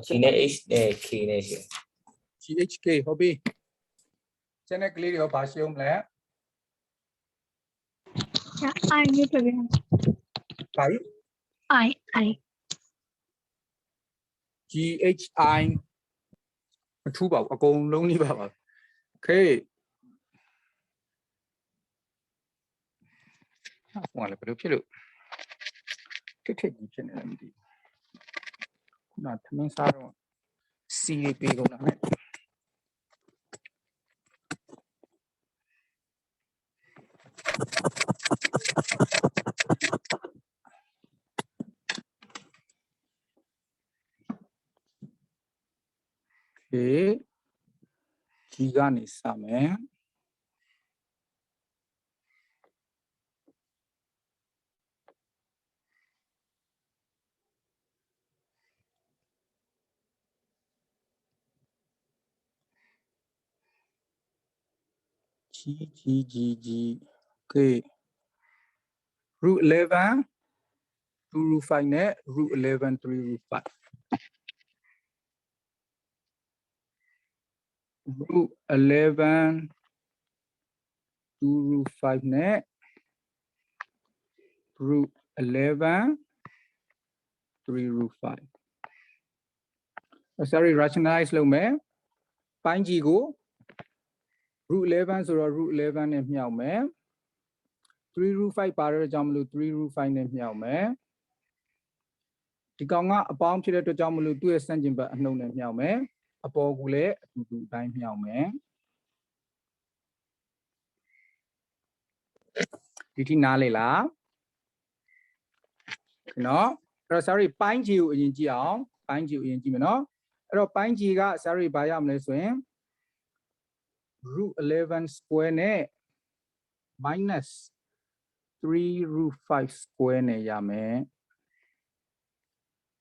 G နဲ့ H နဲ့ K နဲ့ရှိ GHK Hopi. Janet Lidio Pasium le. I need to be. I. GHI. Two about a go lonely baba. Okay. Well, but if you look, take each and every. Not to miss out on CDP on it. Okay. Gigan is some man. G. Okay. Root 11, 2 root 5 net, root 11, 3 root 5. Root 11, 2 root 5 net. root 11 3 root 5 sorry rationalize လုပ်မယ်ပိုင်းကြီးကို root 11 ဆိုတော့ root 11နဲ့မြှောက်မယ်3 root 5 ပါတဲ့ကြောင့်မလို့3 root 5နဲ့မြှောက်မယ်ဒီကောင်ကအပေါင်းဖြစ်တဲ့အတွက်ကြောင့်မလို့သူ့ရဲ့စံကျင်ဘက်အနှုတ်နဲ့မြှောက်မယ်အပေါ်ကူလည်းအတူတူအတိုင်းမြှောက်မယ်ဒီထိနားလေလားနော်အဲ့တော့ sorry ပိုင်းကြီးကိုအရင်ကြည့်အောင်ပိုင်းကြီးကိုအရင်ကြည့်မယ်နော်အဲ့တော့ပိုင်းကြီးက sorry ဘာရမလဲဆိုရင် root 11 square နဲ့ minus 3 root 5 square နဲ့ရမယ်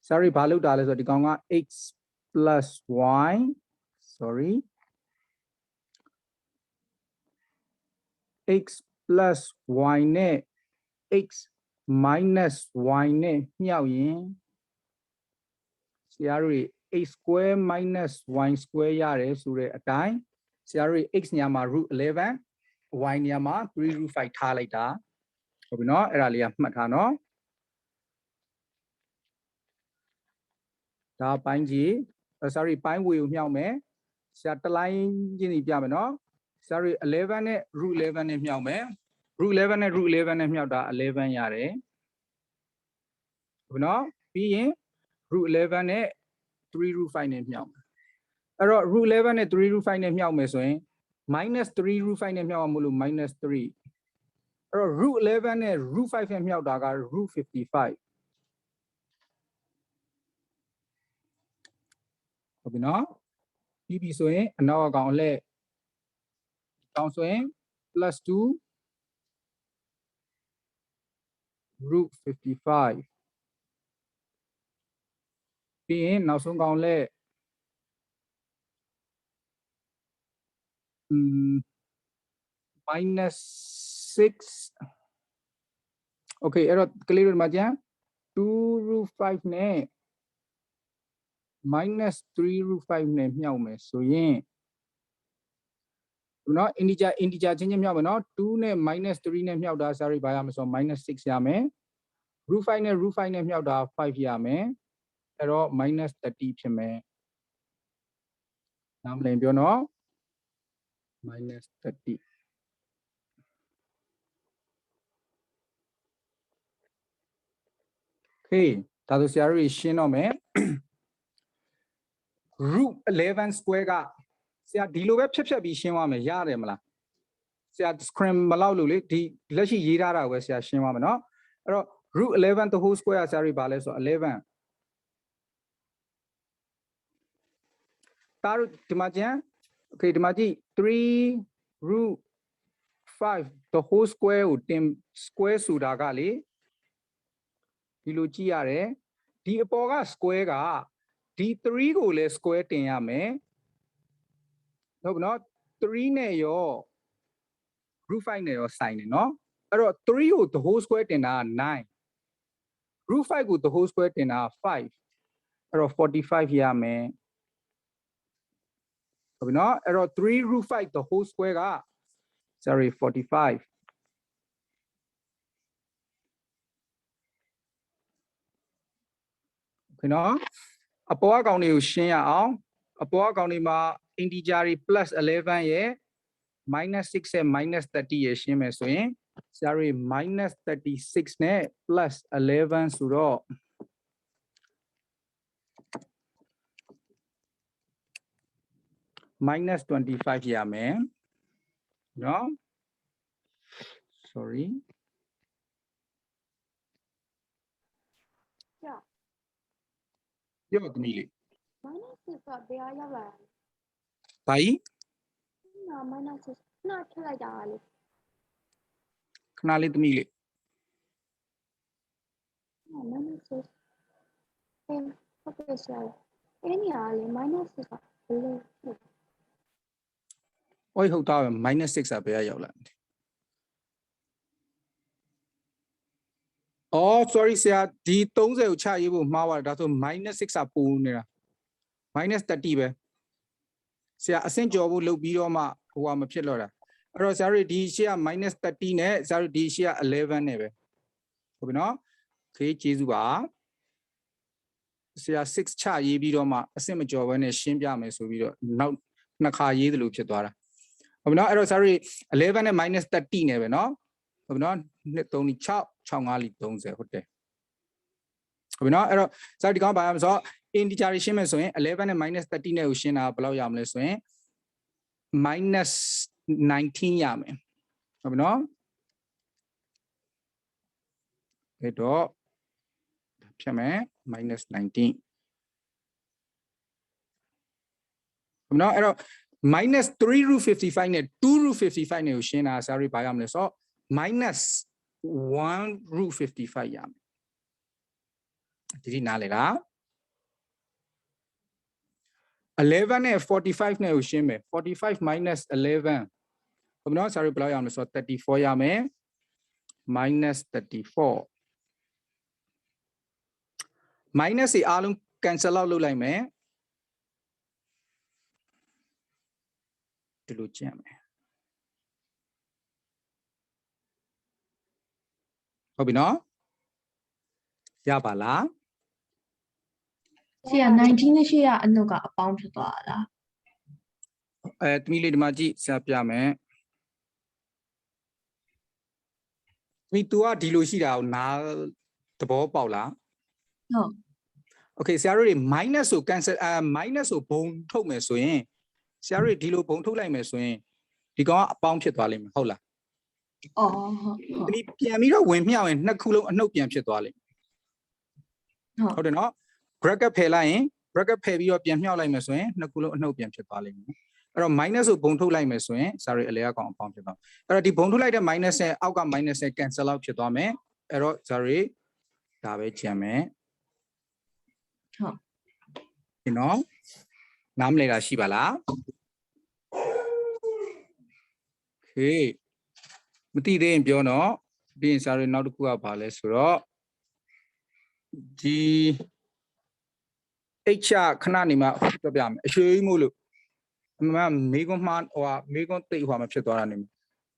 sorry ဘာလုပ်တာလဲဆိုတော့ဒီကောင်က x plus y sorry x plus y နဲ့ x minus y နဲ့မြှောက်ရင်ဆရာတို့ x square minus y square ရတယ်ဆိုတဲ့အတိုင်းဆရာတို့ x နေရာမှာ root 11 y နေရာမှာ3 root 5ထားလိုက်တာဟုတ်ပြီနော်အဲ့ဒါလေးကမှတ်ထားနော်ဒါပိုင်းကြီး sorry ပိုင်းဝေကိုမြှောက်မယ်ဆရာတစ်လိုင်းချင်းစီပြမယ်နော် sorry 11နဲ့ root 11နဲ့မြှောက်မယ် root 11နဲ့ root 11နဲ့မြှောက်တာ11ရတယ်ဟုတ်ပြီနော်ပြီးရင် root 11နဲ့3 root 5နဲ့မြှောက်မယ်အဲ့တော့ root 11နဲ့3 root 5နဲ့မြှောက်မယ်ဆိုရင် minus 3 root 5နဲ့မြှောက်အောင်မလို့ minus 3အဲ့တော့ root 11နဲ့ root 5နဲ့မြှောက်တာက root 55ဟုတ်ပြီနော်ပြီးပြီဆိုရင်အနောက်အကောင်အလှည့်တောင်းဆိုရင် plus 2 root 55ပြီးရင်နောက်ဆုံးကောင်လှည့်minus 6 okay အဲ့တော့ကလေးတို့မှာကျန်2 root 5နဲ့ minus 3 root 5နဲ့မြှောက်မယ်ဆိုရင်နော် integer ချင်းချင်းမြှောက်မယ်နော်2နဲ့ minus 3နဲ့မြှောက်တာ sorry ဘာရမလဲဆိုတော့ minus 6ရမယ် root 5နဲ့ root 5နဲ့မြှောက်တာ5ရမယ်အဲ့တော့ minus 30ဖြစ်မယ်နားမလည်ပြောနော် minus 30 okay ဒါဆိုဆရာတို့ရှင်းတော့မယ် root 11 square ကဆရာဒီလိုပဲဖြတ်ပြီးရှင်းသွားမယ်ရတယ်မလားဆရာ screen မလောက်လို့လေဒီလက်ရှိရေးထားတာကိုပဲဆရာရှင်းသွားမယ်နော်အဲ့တော့ root 11 the whole square ဆရာတို့ဘာလဲဆိုတော့11ဒါတို့ဒီမှာကျန် okay ဒီမှာကြည့်3 root 5 the whole square ကိုတင် square ဆိုတာကလေဒီလိုကြည့်ရတယ်ဒီအပေါ်က square ကဒီ3ကိုလည်း square တင်ရမယ်ဟုတ်ပြီနော်3နဲ့ရော root 5နဲ့ရောဆိုင်တယ်နော်အဲ့တော့3ကို the whole square တင်တာက9 root 5ကို the whole square တင်တာက5အဲ့တော့45ရမယ်ဟုတ်ပြီနော်အဲ့တော့3 root 5 the whole square က sorry 45ခင်ဗျာအပေါ်အကောင်တွေကိုရှင်းရအောင်အပေါ်အကောင်တွေမှာ integer တွေ plus 11ရဲ့ minus 6ရဲ့ minus 30ရဲ့ရှင်းမယ်ဆိုရင်ဆရာတို့ minus 36နဲ့ plus 11ဆိုတော့ minus 25ရမယ်နော် sorry ပြောသမီးလေး minus 6ကဘယ်ရောက်လာလဲ ဘာကြီး နာ minus 6နာထည့်လိုက်တာလေ ခဏလေးသမီးလေး minus 6ဟုတ်ကဲ့ဆရာအဲ့ဒီဟာလေ minus 6ကဘယ်လိုဖြစ် ဟိုဟုတ်သားပဲ minus 6ကဘယ်ရောက်လာလဲအော် sorry ဆရာဒီ30ကိုချရေးဖို့မှားပါတယ်ဒါဆို minus 6ကပိုနေတာ minus 30ပဲဆရာအဆင့်ကျော်ဖို့လုပ်ပြီးတော့မှဟိုကမဖြစ်တော့တာအဲ့တော့ဆရာတို့ဒီရှေ့က minus 30နဲ့ဆရာတို့ဒီရှေ့က11နဲ့ပဲ ဟုတ်ပြီနော် okay ကျေးဇူးပါဆရာ6ချရေးပြီးတော့မှအဆင့်မကျော်ဘဲနဲ့ရှင်းပြမယ်ဆိုပြီးတော့နောက်နှစ်ခါရေးတယ်လို့ဖြစ်သွားတာဟုတ်ပြီနော်အဲ့တော့ sorry 11နဲ့ -30 နဲ့ပဲနော်ဟုတ်ပြီနော်2 3 6 6 5 30ဟုတ်တယ်ဟုတ်ပြီနော်အဲ့တော့ sorry ဒီကောင်ဘာရမလဲဆိုတော့ integer ရှင်းမယ်ဆိုရင်11နဲ့ -30 နဲ့ကိုရှင်းတာဘယ်လောက်ရမလဲဆိုရင် -19 ရမယ်ဟုတ်ပြီနော်အဲ့တော့ဖြတ်မယ် -19 ဟုတ်နော်အဲ့တော့ -3 root 55နဲ့2 root 55နဲ့ကိုရှင်းတာ sorry ဘာရမလဲဆိုတော့ -1 root 55ရမယ်ဒီနားလေလား11နဲ့45နဲ့ကိုရှင်းမယ်45 minus 11ဟုတ်နော် sorry ဘယ်လောက်ရမလဲဆိုတော့34ရမယ် minus 34 minus တွေအားလုံး cancel out လုပ်လိုက်မယ်ဒီလိုကြည့်ရမယ်ဟုတ်ပြီနော်ရပါလား ဆရာ19နဲ့ရှိရအနုကအပေါင်းဖြစ်သွားတာလား သမီးလေးဒီမှာကြည့်ဆရာပြမယ်သမီး तू ကဒီလိုရှိတာကိုနားသဘောပေါက်လားဟုတ် okay ဆရာတို့တွေ minus ကို cancel minus ကိုဘုံထုတ်မယ်ဆိုရင်ဆရာတို့တွေဒီလိုဘုံထုတ်လိုက်မယ်ဆိုရင်ဒီကောင်ကအပေါင်းဖြစ်သွားလိမ့်မယ်ဟုတ်လားအော်ဟုတ် သမီးပြန်ပြီးတော့ဝင်မြောက်ရင်နှစ်ခုလုံးအနှုတ်ပြန်ဖြစ်သွားလိမ့်မယ်ဟုတ်တယ်နော် bracket ဖယ်လိုက်ရင် bracket ဖယ်ပြီးတော့ပြန်မြောက်လိုက်မယ်ဆိုရင်နှစ်ခုလုံးအနှုတ်ပြန်ဖြစ်သွားလိမ့်မယ်အဲ့တော့ minus ကိုဘုံထုတ်လိုက်မယ်ဆိုရင် sorry အလဲအကောင်အပေါင်းဖြစ်သွားအဲ့တော့ဒီဘုံထုတ်လိုက်တဲ့ minus နဲ့အောက်က minus နဲ့ cancel out ဖြစ်သွားမယ်အဲ့တော့ sorry ဒါပဲကြံမယ်ဟုတ်ဒီနော်နားမလည်တာရှိပါလား okay မသိသေးရင်ပြောတော့ပြီးရင် sorry နောက်တစ်ခုကဘာလဲဆိုတော့ဒီ h ခဏနေမှပြောပြမယ်အရွှေကြီးမို့လို့အမှန်မေကွန်မှာဟိုဟာမေကွန်တိတ်ဟိုမှာဖြစ်သွားတာနေ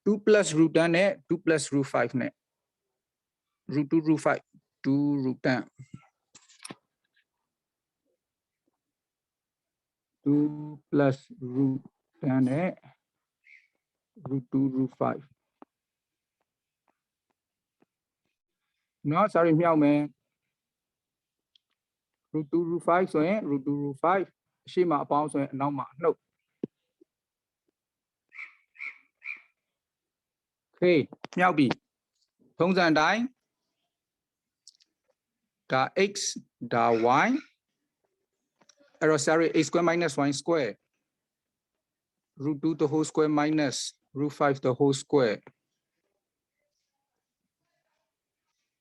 2 plus root 10နဲ့2 plus root 5နဲ့ root 2 root 5 2 root 10 2 plus root 10နဲ့ root 2 root 5နော် sorry မြောက်မယ် root 2 root 5ဆိုရင် root 2 root 5အရှိမအပေါင်းဆိုရင်အနောက်မှာအနှုတ် okay မြောက်ပြီထုံးစံအတိုင်းဒါ x ဒါ y အဲ့တော့ sorry a square minus y square root 2 the whole square minus root 5 the whole square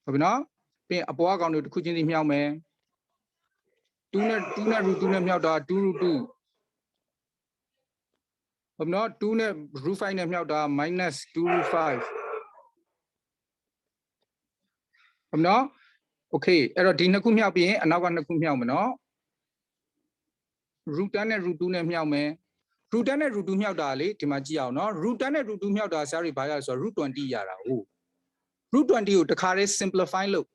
ဟုတ်ပြီနော်ပြီးအပေါ်အကောင်တွေတစ်ခုချင်းစီမြောက်မယ်2နဲ့ root 2နဲ့မြောက်တာ2 root 2ဟုတ်နော်2နဲ့ root 5နဲ့မြောက်တာ minus 2 root 5ဟုတ်နော် okay အဲ့တော့ဒီနှစ်ခုမြောက်ပြီးရင်အနောက်ကနှစ်ခုမြောက်မယ်နော် root 10နဲ့ root 2နဲ့မြောက်မယ် root 10နဲ့ root 2မြောက်တာလေဒီမှာကြည့်အောင်နော် root 10နဲ့ root 2မြောက်တာဆရာတွေဘာရလဲဆိုတော့ root 20ရတာဟုတ် root 20ကိုတခါတည်း simplify လုပ်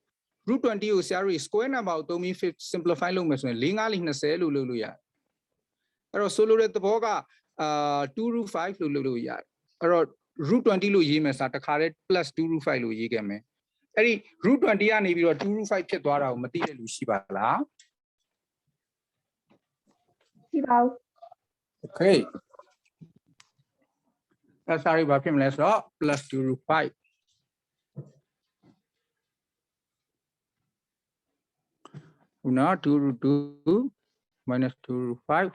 root 20ကိုဆရာတို့ square number ကိုသုံးပြီး simplify လုပ်မယ်ဆိုရင်4 5 20လို့လုပ်လို့ရတယ်အဲ့တော့ဆိုလိုတဲ့သဘောက2 root 5လို့လုပ်လို့ရတယ်အဲ့တော့ root 20လို့ရေးမယ်ဆိုတာတခါတည်း plus 2 root 5လို့ရေးခဲ့မယ်အဲ့ဒီ root 20ကနေပြီးတော့2 root 5ဖြစ်သွားတာကိုမသိတဲ့လူရှိပါလားရှိပါဘူး okay အဲ့ sorry ဘာဖြစ်မလဲဆိုတော့ plus 2 root 5နော် 2 root 2 minus 2 root 5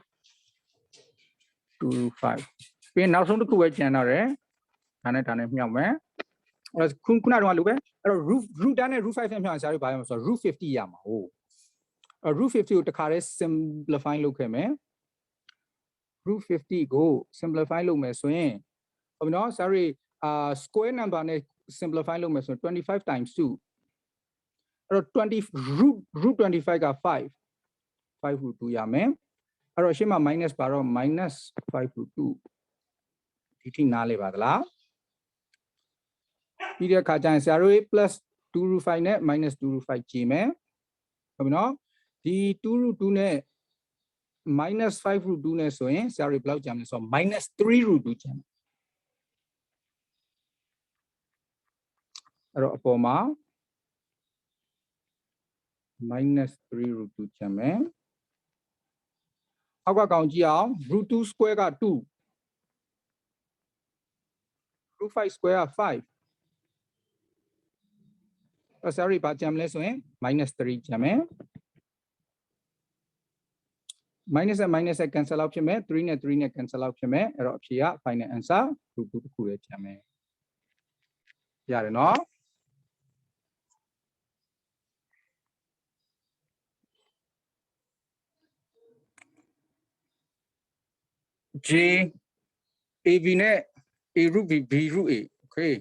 2 root 5ပြီးနောက်ဆုံးတစ်ခုပဲကျန်တော့တယ်ဒါနဲ့မြောက်မယ်အဲ့တော့ခုနကတော့လိုပဲအဲ့တော့ root 10နဲ့ root 5နဲ့မြောက်ရင်ဆရာတို့ဘာရမလဲဆိုတော့ root 50ရမှာဟုတ်အဲ့ root 50ကိုတခါတည်း simplify လုပ်ခဲ့မယ် root 50ကို simplify လုပ်မယ်ဆိုရင်ဟုတ်ပြီနော် sorry square number နဲ့ simplify လုပ်မယ်ဆိုရင်25 times 2အဲ့တော့root 25က5 root 2ရမယ်အဲ့တော့ရှင်းမှာ minus ပါတော့ minus 5 root 2ဒီထိနားလေပါသလားပြီးတဲ့အခါကျရင်ဆရာတို့ plus 2 root 5နဲ့ minus 2 root 5ကြည့်မယ်ဟုတ်ပြီနော်ဒီ 2 root 2နဲ့ minus 5 root 2နဲ့ဆိုရင်ဆရာတို့ဘယ်လောက်ကြံမလဲဆိုတော့ minus 3 root 2ကြံအဲ့တော့အပေါ်မှာ minus 3 root 2ကြံမယ်အောက်ကကောင်ကြည့်အောင် root 2 square က2 root 5 square က5အဲ့ဆရာတို့ဘာကြံမလဲဆိုရင် minus 3ကြံမယ် minus နဲ့ minus နဲ့ cancel out ဖြစ်မယ်3နဲ့3နဲ့ cancel out ဖြစ်မယ်အဲ့တော့အဖြေက final answer root 2တစ်ခုလေးကြံမယ်ရတယ်နော် J AB နဲ့ A root B B root A okay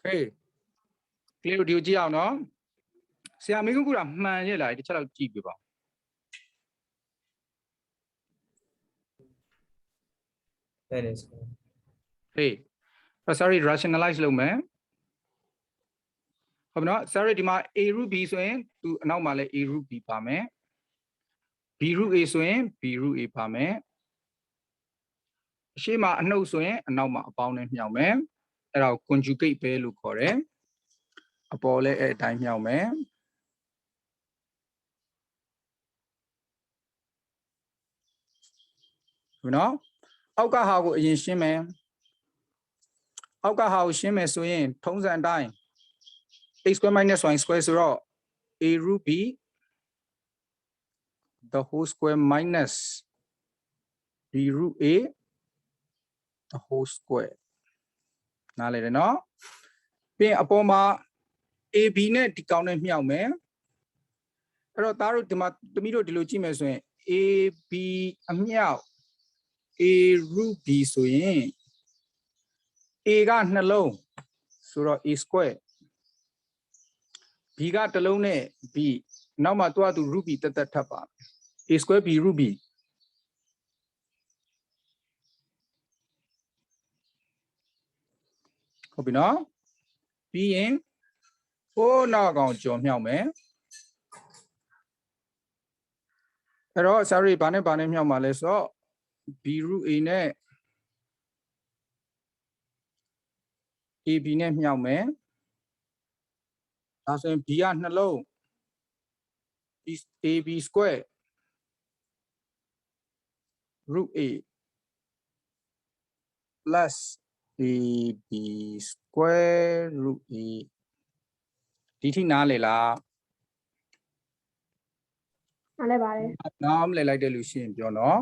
okay clear ဒီကိုကြည့်အောင်နော်ဆရာမေးခွန်းကူတာမှန်ရဲ့လားတစ်ချက်တော့ကြည့်ပြပါ အဲ့ဒါ hey sorry rationalize လုပ်မယ်ဟုတ်ပြီနော် sorry ဒီမှာ A root B ဆိုရင်သူအနောက်မှာလည်း A root B ပါမယ် B root A ဆိုရင် B root A ပါမယ်အရှိမအနှုတ်ဆိုရင်အနောက်မှာအပေါင်းနဲ့မြောက်မယ်အဲ့ဒါကို conjugate ပဲလို့ခေါ်တယ်အပေါ်လည်းအဲ့အတိုင်းမြောက်မယ်ဟုတ်နော်အောက်ကဟာကိုအရင်ရှင်းမယ်အောက်ကဟာကိုရှင်းမယ်ဆိုရင်ထုံးစံအတိုင်း x square minus y square ဆိုတော့ a root b the whole square minus b root a the whole square နားလည်တယ်နော်ပြီးရင်အပေါ်မှာ ab နဲ့ဒီကောင်နဲ့မြောက်မယ်အဲ့တော့သားတို့ဒီမှာသမီးတို့ဒီလိုကြည့်မယ်ဆိုရင် ab အမြောက် a root b ဆိုရင် a ကနှလုံးဆိုတော့ a square b ကတစ်လုံးနဲ့ b နောက်မှာတွားသူ root b တက်တက်ထပ်ပါ a square b root b ဟုတ်ပြီနော်ပြီးရင်ဟိုးနောက်ကောင်ကြော်မြောက်မယ်အဲ့တော့ sorry ဘာနဲ့မြောက်မှာလဲဆိုတော့ b root a နဲ့ ab နဲ့မြောက်မယ်ဒါဆိုရင် b ကနှလုံး ab square root a plus ab square root a ဒီထိနားလေလား နားလဲပါတယ် နားမလဲလိုက်တဲ့လူရှိရင်ပြောနော်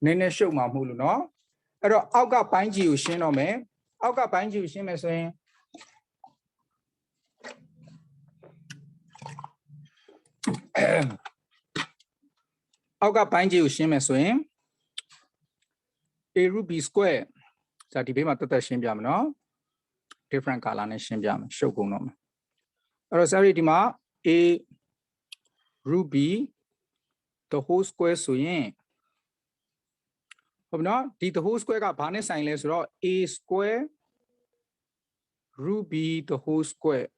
နည်းနည်းရှုပ်မှာမဟုတ်လို့နော်အဲ့တော့အောက်ကပိုင်းကြီးကိုရှင်းတော့မယ်အောက်ကပိုင်းကြီးကိုရှင်းမယ်ဆိုရင်အောက်ကပိုင်းကြီးကိုရှင်းမယ်ဆိုရင် a root b square ဇာဒီဘေးမှာတက်တက်ရှင်းပြမယ်နော် different color နဲ့ရှင်းပြမယ်ရှုပ်ကုန်တော့မယ်အဲ့တော့ sorry ဒီမှာ a root b the whole square ဆိုရင်ဟုတ်ပြီနော်ဒီ the whole square ကဘာနဲ့ဆိုင်လဲဆိုတော့ a square root b the whole square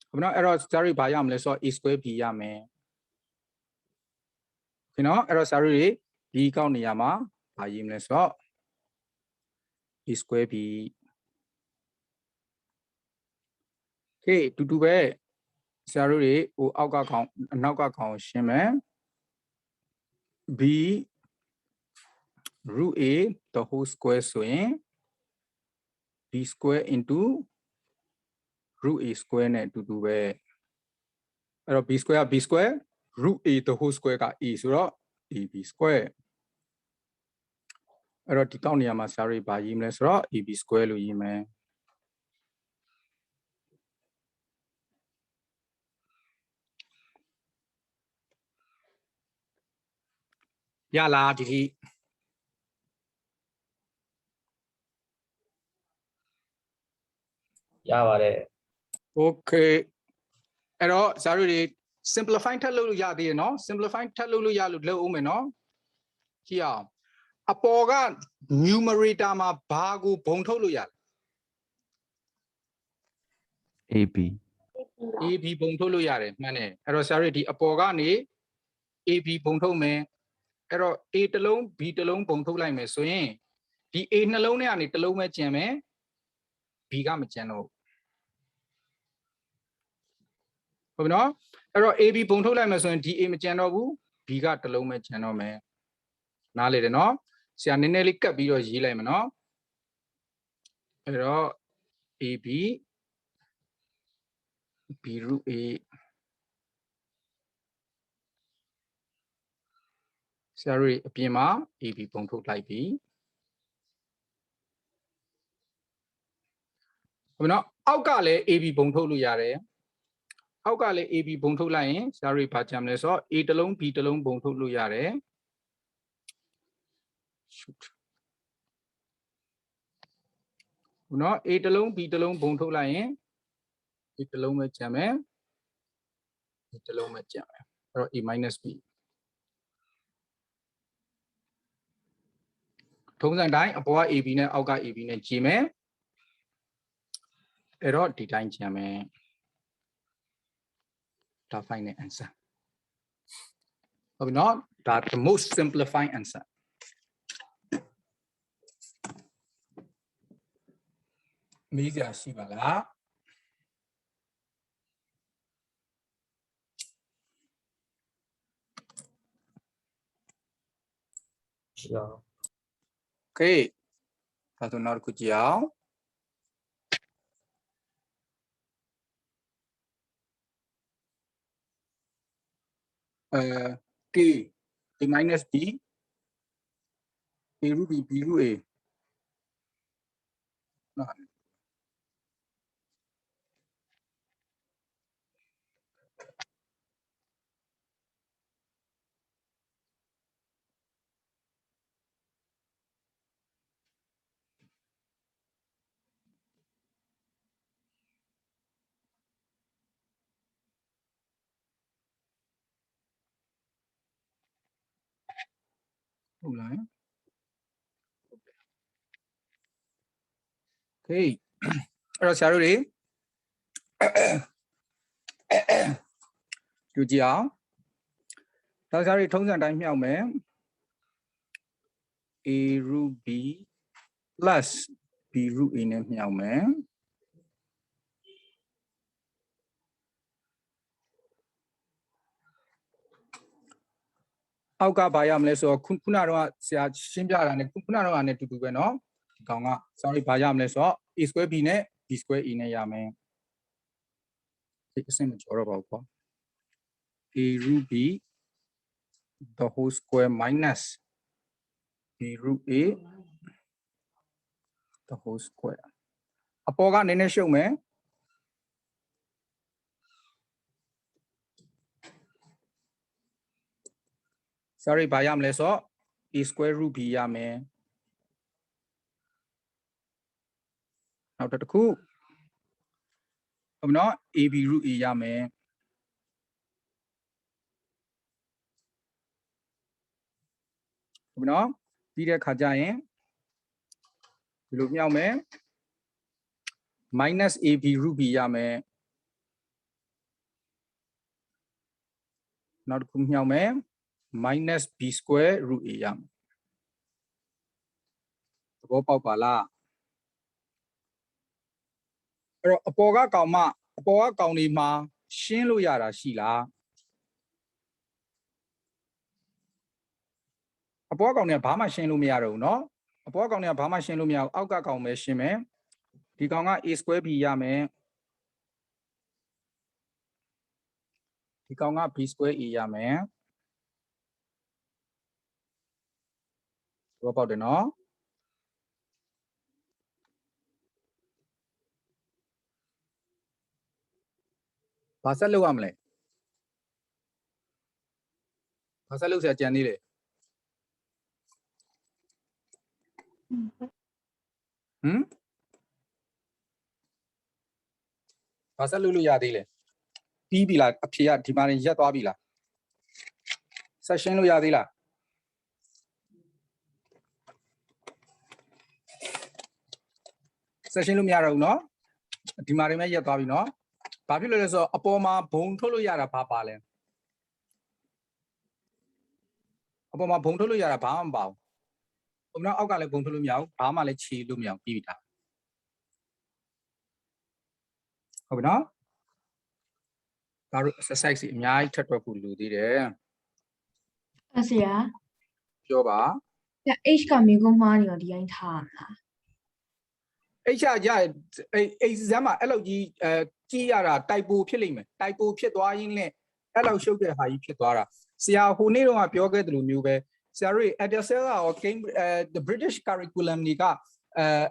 ဟုတ်ပြီနော်အဲ့တော့ sorry ဘာရမလဲဆိုတော့ a square b ရမယ်ဒီနော်အဲ့တော့ sorry ဒီကောက်နေရာမှာဘာရေးမလဲဆိုတော့ a square b okay တူတူပဲဆရာတို့တွေဟိုအောက်ကခေါင်းအနောက်ကခေါင်းရှင်းမယ် b root a the whole square ဆိုရင် b square into root a square နဲ့အတူတူပဲအဲ့တော့ b square က b square root a the whole square က a ဆိုတော့ ab square အဲ့တော့ဒီကောက်နေရာမှာဆရာတို့ဘာရေးမလဲဆိုတော့ ab square လို့ရေးမယ်ရလားဒီထိ ရပါတယ် Okay အဲ့တော့ဇာတို့တွေ simplify ထပ်လုပ်လို့ရသေးရနော် simplify ထပ်လုပ်လို့ရလို့လုပ်အောင်မယ်နော်ကြည့်အောင်အပေါ်က numerator မှာဘာကိုဘုံထုတ်လို့ရလဲ AB AB ဘုံထုတ်လို့ရတယ်မှန်တယ်အဲ့တော့ဆရာတို့ဒီအပေါ်ကနေ AB ဘုံထုတ်မယ်အဲ့တော့ A တစ်လုံး B တစ်လုံးဘုံထုတ်လိုက်မယ်ဆိုရင်ဒီ A နှလုံးထဲကနေတစ်လုံးပဲကျန်မယ် B ကမကျန်တော့ဟုတ်ပြီနော်အဲ့တော့ AB ဘုံထုတ်လိုက်မယ်ဆိုရင်ဒီ A မကျန်တော့ဘူး B ကတစ်လုံးပဲကျန်တော့မယ်နားလေတယ်နော်ဆရာနည်းနည်းလေးကတ်ပြီးတော့ရေးလိုက်မယ်နော်အဲ့တော့ AB B root A ဆရာတို့အပြင်မှာ AB ပုံထုတ်လိုက်ပြီဟုတ်ပြီနော်အောက်ကလည်း AB ပုံထုတ်လို့ရတယ်အောက်ကလည်း AB ပုံထုတ်လိုက်ရင်ဆရာတို့ဘာကြမ်းလဲဆိုတော့ A တစ်လုံး B တစ်လုံးပုံထုတ်လို့ရတယ် shoot ဟုတ်နော် A တစ်လုံး B တစ်လုံးပုံထုတ်လိုက်ရင်ဒီတစ်လုံးပဲကြမ်းမယ်ဒီတစ်လုံးပဲကြမ်းမယ်အဲ့တော့ A minus B ထုံးစံတိုင်းအပေါ်က AB နဲ့အောက်က AB နဲ့ကြည့်မယ်အဲ့တော့ဒီတိုင်းကြမ်းမယ်ဒါ final answer ဟုတ်ပြီနော်ဒါ the most simplified answer မေးစရာရှိပါလား ရှိတော့ Okay ဒါဆိုနောက်တစ်ခုကြည့်အောင်K A minus B A root B B root A နော်ဟုတ်လား Okay အဲ့တော့ဆရာတို့တွေကြည့်ကြအောင်ဒါဆရာတို့ထုံးစံတိုင်းမြောက်မယ် A root B plus B root A နဲ့မြောက်မယ်အောက်ကဘာရမလဲဆိုတော့ခုနကတော့ဆရာရှင်းပြတာနဲ့ခုနကတော့နဲ့တူတူပဲเนาะဒီကောင်က sorry ဘာရမလဲဆိုတော့ A square B နဲ့ B square A နဲ့ရမယ်ဒီအစင်မကျော်တော့ပါဘူးကွာ A root B the whole square minus B root A the whole square အပေါ်ကနည်းနည်းရှုပ်မယ်sorry ဘာရမလဲဆိုတော့ A square root B ရမယ်နောက်တစ်ခုဟုတ်နော် AB root A ရမယ်ဟုတ်နော်ပြီးတဲ့ခါကျရင်ဒီလိုမြောက်မယ် minus AB root B ရမယ်နောက်တစ်ခုမြောက်မယ် minus B square root A ရမယ်သဘောပေါက်ပါလားအဲ့တော့အပေါ်ကကောင်မှအပေါ်ကကောင်တွေမှာရှင်းလို့ရတာရှိလားအပေါ်ကောင်တွေကဘာမှရှင်းလို့မရတော့ဘူးเนาะအပေါ်ကောင်တွေကဘာမှရှင်းလို့မရဘူးအောက်ကကောင်ပဲရှင်းမယ်ဒီကောင်က A square B ရမယ်ဒီကောင်က B square A ရမယ်သဘောပေါက်တယ်เนาะဘာဆက်လုပ်ရမလဲဘာဆက်လုပ်ဆရာကြံသေးလဲဟမ် ဘာဆက်လို့ရသေးလဲပြီးပြီလားအဖြေကဒီမှာရက်သွားပြီလားဆက်ရှင်းလို့ရသေးလားဆက်ရှင်းလို့မရတော့ဘူးเนาะဒီမှာတွေမဲ့ရက်သွားပြီเนาะဘာဖြစ်လို့လဲဆိုတော့အပေါ်မှာဘုံထုတ်လို့ရတာဘာပါလဲအပေါ်မှာဘုံထုတ်လို့ရတာဘာမှမပါဘူးဘုံတော့အောက်ကလည်းဘုံထုတ်လို့မရဘူးဘာမှလည်းခြေလို့မရဘူးပြီးပြီဒါဟုတ်ပြီနော်ဒါတို့ exercise အများကြီးထပ်တွက်ဖို့လိုသေးတယ် အဲ့ဆရာ ပြောပါ H ကမိကုန်းမှားနေရောဒီတိုင်းထားရမလား H ရexam မှာအဲ့လိုကြီးကြည့်ရတာတိုက်ပိုဖြစ်လိမ့်မယ်တိုက်ပိုဖြစ်သွားရင်းနဲ့အဲ့လိုရှုပ်တဲ့ဟာကြီးဖြစ်သွားတာဆရာဟိုနေ့တော့ပြောခဲ့တယ်လို့မျိုးပဲဆရာတို့ Edexcel ရော the British curriculum တွေက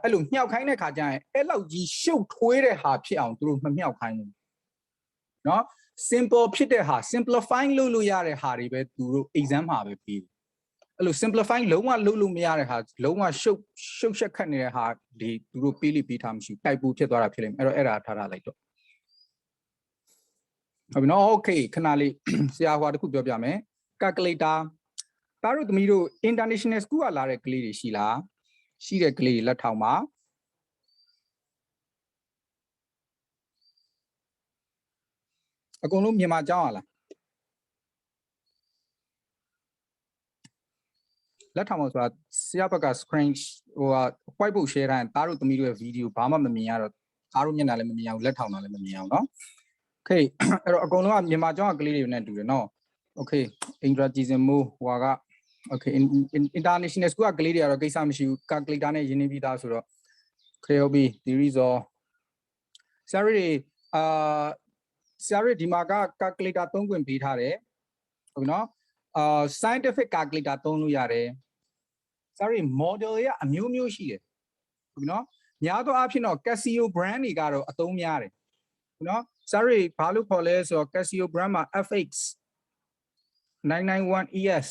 အဲ့လိုမြှောက်ခိုင်းတဲ့ခါကျရင်အဲ့လောက်ကြီးရှုပ်ထွေးတဲ့ဟာဖြစ်အောင်သူတို့မမြှောက်ခိုင်းဘူးเนาะ simple ဖြစ်တဲ့ဟာ simplifying လုပ်လို့ရတဲ့ဟာတွေပဲသူတို့ exam မှာပဲပြီးအဲ့လို simplifying လုံးဝလုပ်လို့မရတဲ့ဟာလုံးဝရှုပ်ရှက်ခတ်နေတဲ့ဟာဒီသူတို့ပေးလိပေးထားမရှိတိုက်ပူဖြစ်သွားတာဖြစ်လိမ့်မယ်အဲ့တော့အဲ့ဒါထားထားလိုက်တော့ဟုတ်ပြီနော် okay ခဏလေးဆရာဟွာတခုပြောပြမယ် calculator တားတို့သမီးတို့ international school ကလာတဲ့ကလေးတွေရှိလားရှိတဲ့ကလေးတွေလက်ထောင်ပါအကုန်လုံးမြန်မာကျောင်းရလားလက်ထောင်ပါဆိုတာဆရာဘက်က screen ဟို whiteboard share တိုင်းတားတို့သမီးတို့ရဲ့ video ဘာမှမမြင်ရတော့တားတို့မျက်နှာလည်းမမြင်အောင်လက်ထောင်တာလည်းမမြင်အောင်เนาะ okay အဲ့တော့အကုန်လုံးကမြန်မာကျောင်းကကလေးတွေနဲ့တူတယ်เนาะ okay Indra Jizimo ဟွာက okay international school ကကလေးတွေကတော့ကိစ္စမရှိဘူး calculator နဲ့ရင်းနှီးပြီးသားဆိုတော့ okay ဟုတ်ပြီ theories or ဆရာတို့ဒီမှာက calculator သုံးခွင့်ပေးထားတယ်ဟုတ်ပြီနော်scientific calculator သုံးလို့ရတယ်ဆရာတို့ model ရအမျိုးမျိုးရှိတယ်ဟုတ်ပြီနော်များသောအားဖြင့်တော့ Casio brand တွေကတော့အသုံးများတယ်ဟုတ်နော်ဆရာတို့ဘာလို့ခေါ်လဲဆိုတော့ Casio brand မှာ FX 991 ES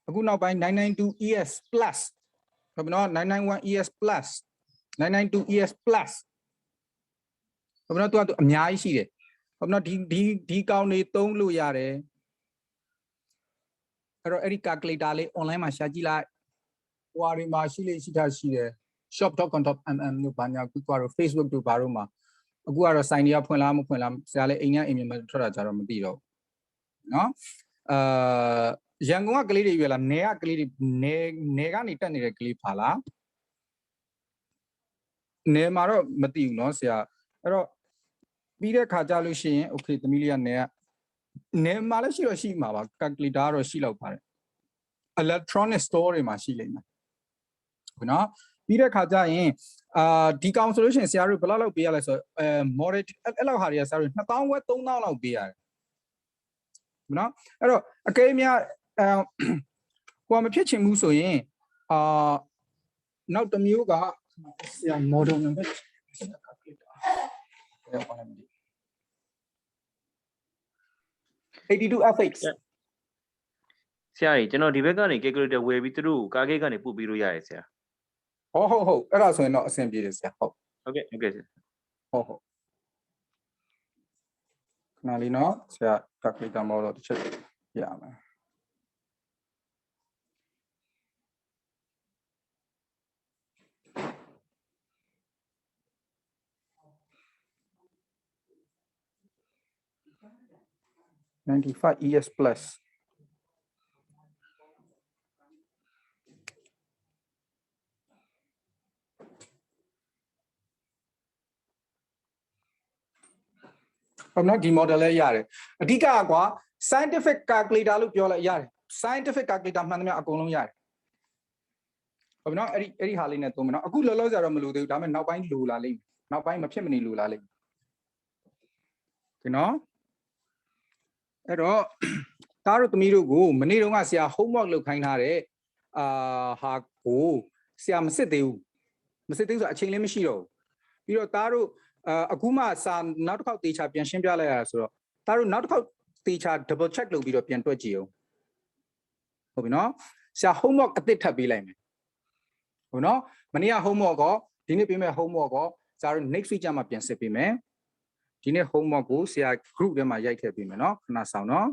အခုနောက်ပိုင်း992 ES plus ဟုတ်ပြီနော်991 ES plus 992 ES plus ဟုတ်ပြီနော်သူကအများကြီးရှိတယ်ဟုတ်ပြီနော်ဒီကောင်တွေသုံးလို့ရတယ်အဲ့တော့အဲ့ဒီ calculator လေး online မှာရှာကြည့်လိုက်ဟိုဟာတွေမှာရှိလေရှိတာရှိတယ် shop.com.mm လို့ဘာညာကူကတော့ Facebook တို့ဘာတို့မှာအခုကတော့ sign တွေကဖွင့်လားမဖွင့်လားဆရာလည်းအိမ်ကအိမ်မှာထွက်တာကြတော့မသိတော့ဘူးနော်ရန်ကုန်ကကလေးတွေရွယ်လားနယ်ကကလေးတွေနယ်ကနေတက်နေတဲ့ကလေးပါလားနယ်မှာတော့မသိဘူးเนาะဆရာအဲ့တော့ပြီးတဲ့ခါကြလို့ရှိရင် okay သမီးလေးကနယ်မှာလည်းရှိတော့ရှိမှာပါ calculator ကတော့ရှိလောက်ပါတယ် electronic store တွေမှာရှိလိမ့်မယ်ဟုတ်နော်ပြီးတဲ့ခါကျရင်ဒီကောင်ဆိုလို့ရှိရင်ဆရာတို့ဘယ်လောက်ပေးရလဲဆိုတော့model အဲ့လောက်ဟာတွေကဆရာတို့2000ဝက်3000လောက်ပေးရတယ်ဟုတ်နော်အဲ့တော့အကယ်၍ဟိုမဖြစ်ချင်ဘူးဆိုရင်နောက်တစ်မျိုးကဆရာ model number 82FX ဆရာကြီးကျွန်တော်ဒီဘက်ကနေ calculator ဝယ်ပြီးသူတို့ကားကိတ်ကနေပို့ပြီးလို့ရတယ်ဆရာဟုတ်အဲ့ဒါဆိုရင်တော့အဆင်ပြေတယ်ဆရာဟုတ်ကဲ့ဆရာဟုတ်ခဏလေးနော်ဆရာ calculator မောတော့တစ်ချက်ပြရမယ်95 ES plus ဟုတ်နော်ဒီ model လည်းရတယ်အဓိကကွာ scientific calculator လို့ပြောလိုက်ရတယ် scientific calculator မှန်သမျှအကုန်လုံးရတယ်ဟုတ်ပြီနော်အဲ့ဒီဟာလေးနဲ့သုံးမယ်နော်အခုလောလောဆယ်တော့မလိုသေးဘူးဒါပေမဲ့နောက်ပိုင်းလိုလာလိမ့်မယ်နောက်ပိုင်းမဖြစ်မနေလိုလာလိမ့်မယ်ဒီနော်အဲ့တော့သားတို့သမီးတို့ကိုမနေ့တုန်းကဆရာ homework လုပ်ခိုင်းထားတဲ့ဟာကိုဆရာမစစ်သေးဘူးဆိုအချိန်လည်းမရှိတော့ဘူးပြီးတော့သားတို့အခုမှစာနောက်တစ်ခေါက်တေချာပြန်ရှင်းပြလိုက်ရတာဆိုတော့သားတို့နောက်တစ်ခေါက်တေချာ double check လုပ်ပြီးတော့ပြန်တွက်ကြည့်အောင်ဟုတ်ပြီနော်ဆရာ homework အသစ်ထပ်ပေးလိုက်မယ်ဟုတ်နော် မနေ့က homework ကိုဒီနေ့ပြင်မဲ့ homework ကိုကျတော့ next week ကျမှပြန်စစ်ပေးမယ်ဒီနေ့ homework ကိုဆရာ group ထဲမှာရိုက်ထည့်ပေးမယ်နော်ခဏဆောင်နော်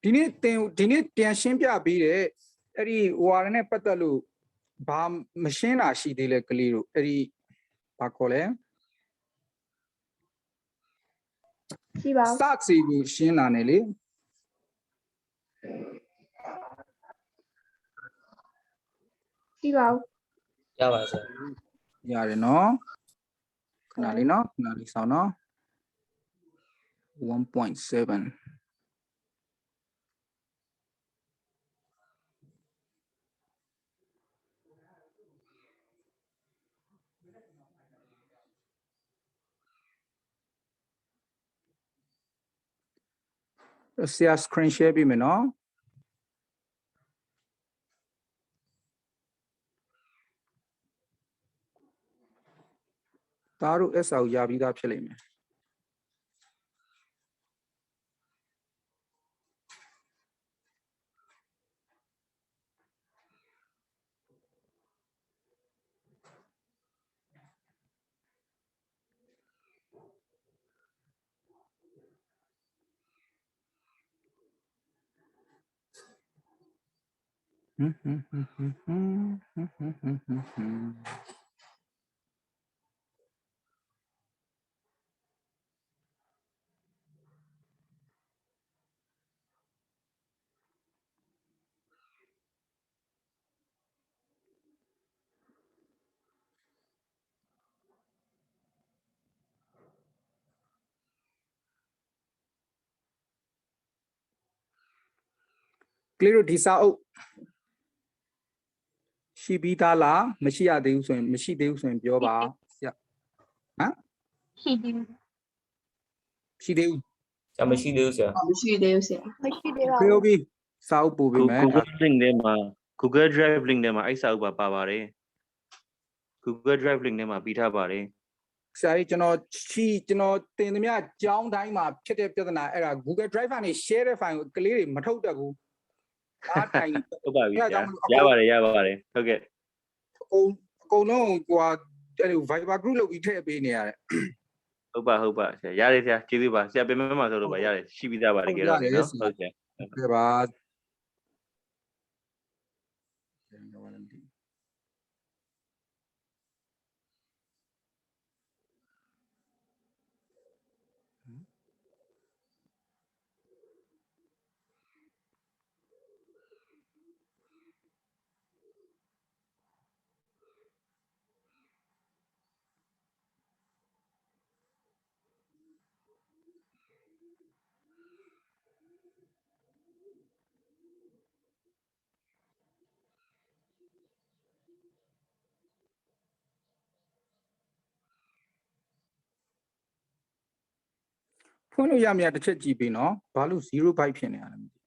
ဒီနေ့ပြန်ရှင်းပြပေးတဲ့အဲ့ဒီဟိုဟာနဲ့ပတ်သက်လို့ဘာမရှင်းတာရှိသေးလဲကလေးတို့အဲ့ဒီဘာခေါ်လဲ ရှိပါဘူး စစီကိုရှင်းတာနဲ့လေ ရှိပါဘူး ရပါဆရာ ရတယ်နော်ခဏလေးနော်ခဏလေးဆောင်နော် 1.7 ဆရာ screen share ပေးမယ်နော်ဒါတို့ SR ကိုရပြီးသားဖြစ်လိမ့်မယ်ကလေးတို့ဒီစာအုပ်ရှိပြီးသားလားမရှိရသေးဘူးဆိုရင်မရှိသေးဘူးဆိုရင်ပြောပါဆရာဟမ် ရှိသေးဘူး ရှိသေးဘူး ဆရာမရှိသေးဘူးဆရာ မရှိသေးဘူးဆရာ မရှိသေးပါ ပြော ဘူး ပြီးစာအုပ်ပို့ပေးမယ် Google link ထဲမှာ Google Drive link ထဲမှာအဲ့စာအုပ်ပါပါတယ် Google Drive link ထဲမှာပြီးထားပါတယ် ဆရာကြီးကျွန်တော်တင်သမျှကြောင်းတိုင်းမှာဖြစ်တဲ့ပြဿနာအဲ့ဒါ Google Drive ကနေ share တဲ့ file ကိုကလေးတွေမထုတ်တတ်ဘူးအားတိုင် ဟုတ်ပါပြီဆရာရပါတယ်ဟုတ်ကဲ့ အကုန်လုံးဟိုအဲ့ဒီ Viber group လုပ်ပြီးထည့်ပေးနေရတယ် ဟုတ်ပါဆရာရတယ်ဆရာကျေးဇူးပါဆရာပြင်မဲ့မှာဆိုလို့ပါရတယ်ရှိပြီးသားပါတကယ်တော့နော်ဟုတ်ကဲ့ ကဲပါဖွင့်လို့ရမရတစ်ချက်ကြည့်ပေးနော်ဘာလို့0 byte ဖြစ်နေရလဲမသိ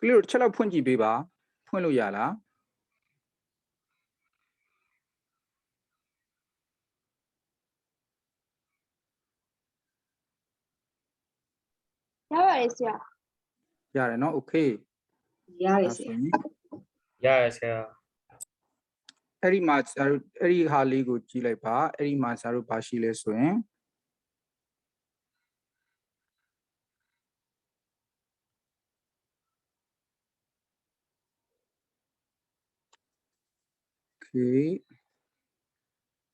ကလေးတို့တစ်ချက်လောက်ဖွင့်ကြည့်ပေးပါဖွင့်လို့ရလား ရပါတယ်ဆရာ ရတယ်နော် okay ရတယ်ဆရာ ရတယ်ဆရာ အဲ့ဒီမှာအဲ့ဒီဟာလေးကိုကြည့်လိုက်ပါအဲ့ဒီမှာဆရာတို့ဘာရှိလဲဆိုရင် okay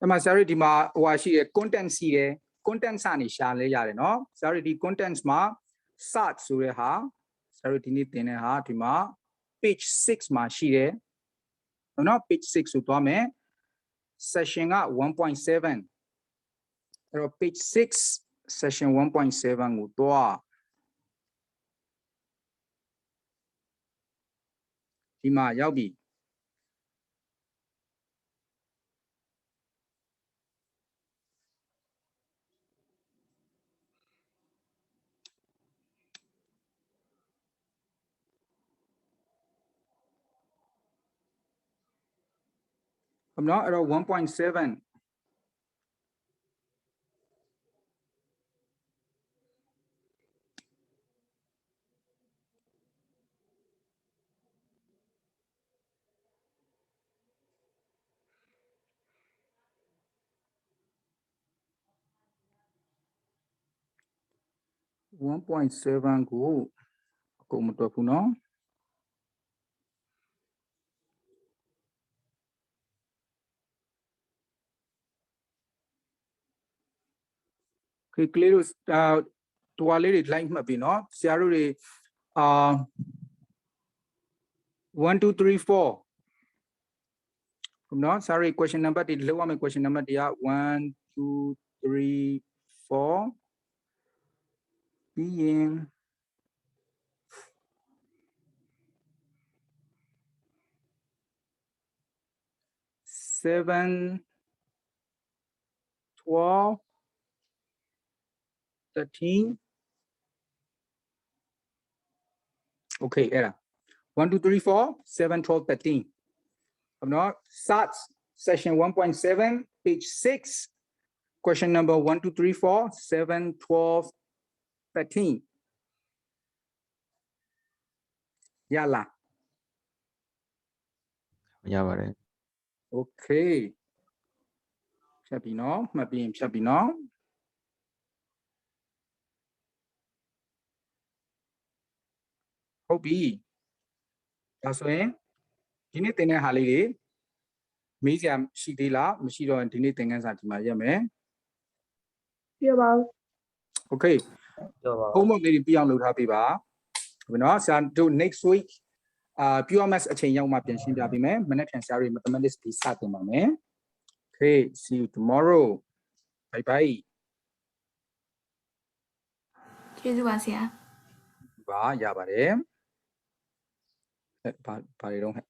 အမှဆရာတို့ဒီမှာဟိုဟာရှိတယ် content စီတယ် content စာနေရှာလဲရတယ်နော်ဆရာတို့ဒီ contents မှာ search ဆိုတဲ့ဟာဆရာတို့ဒီနေ့သင်တဲ့ဟာဒီမှာ page 6မှာရှိတယ်နော် page 6ဆိုသွားမယ် session က 1.7 အဲ့တော့ page 6 session 1.7ကိုတော့ဒီမှာရောက်ပြီ ဟုတ်နော်အဲ့တော့1.7 1.7 ကိုအကုန်မတွက်ဘူးနော် ကလေးတို့တူဝါလေးတွေ line မှတ်ပြီနော်ဆရာတို့တွေ1 2 3 4ဟုတ်နော် sorry question number တွေလောက်ရမယ် question number တွေက1 2 3 4ပြီးရင် 7 12 13 okay အဲ့ဒါ 1 2 3 4 7 12 13ဟုတ်နော် SAT session 1.7 page 6 question number 1 2 3 4 7 12 13 ရလား ရပါတယ် okay ဖြတ်ပြီနော်မှတ်ပြီးရင်ဖြတ်ပြီနော်ဟုတ်ပြီဒါဆိုရင်ဒီနေ့သင်တဲ့ဟာလေးတွေမေးစရာရှိသေးလားမရှိတော့ရင်ဒီနေ့သင်ခန်းစာဒီမှာရက်မယ် ပြပါဦး okay ပြောပါ homework လေးတွေပြအောင်လုပ်ထားပေးပါဟုတ်ပြီနော်ဆရာတို့ next week pure maths အချိန်ရောက်မှပြန်ရှင်းပြပေးမယ်မနေ့ပြန်ဆရာတွေ mathematics ဒီစတင်ပါမယ် okay see you tomorrow bye bye ကျေးဇူးပါဆရာ ပါရပါတယ်ဘာတွေတော့ဟဲ့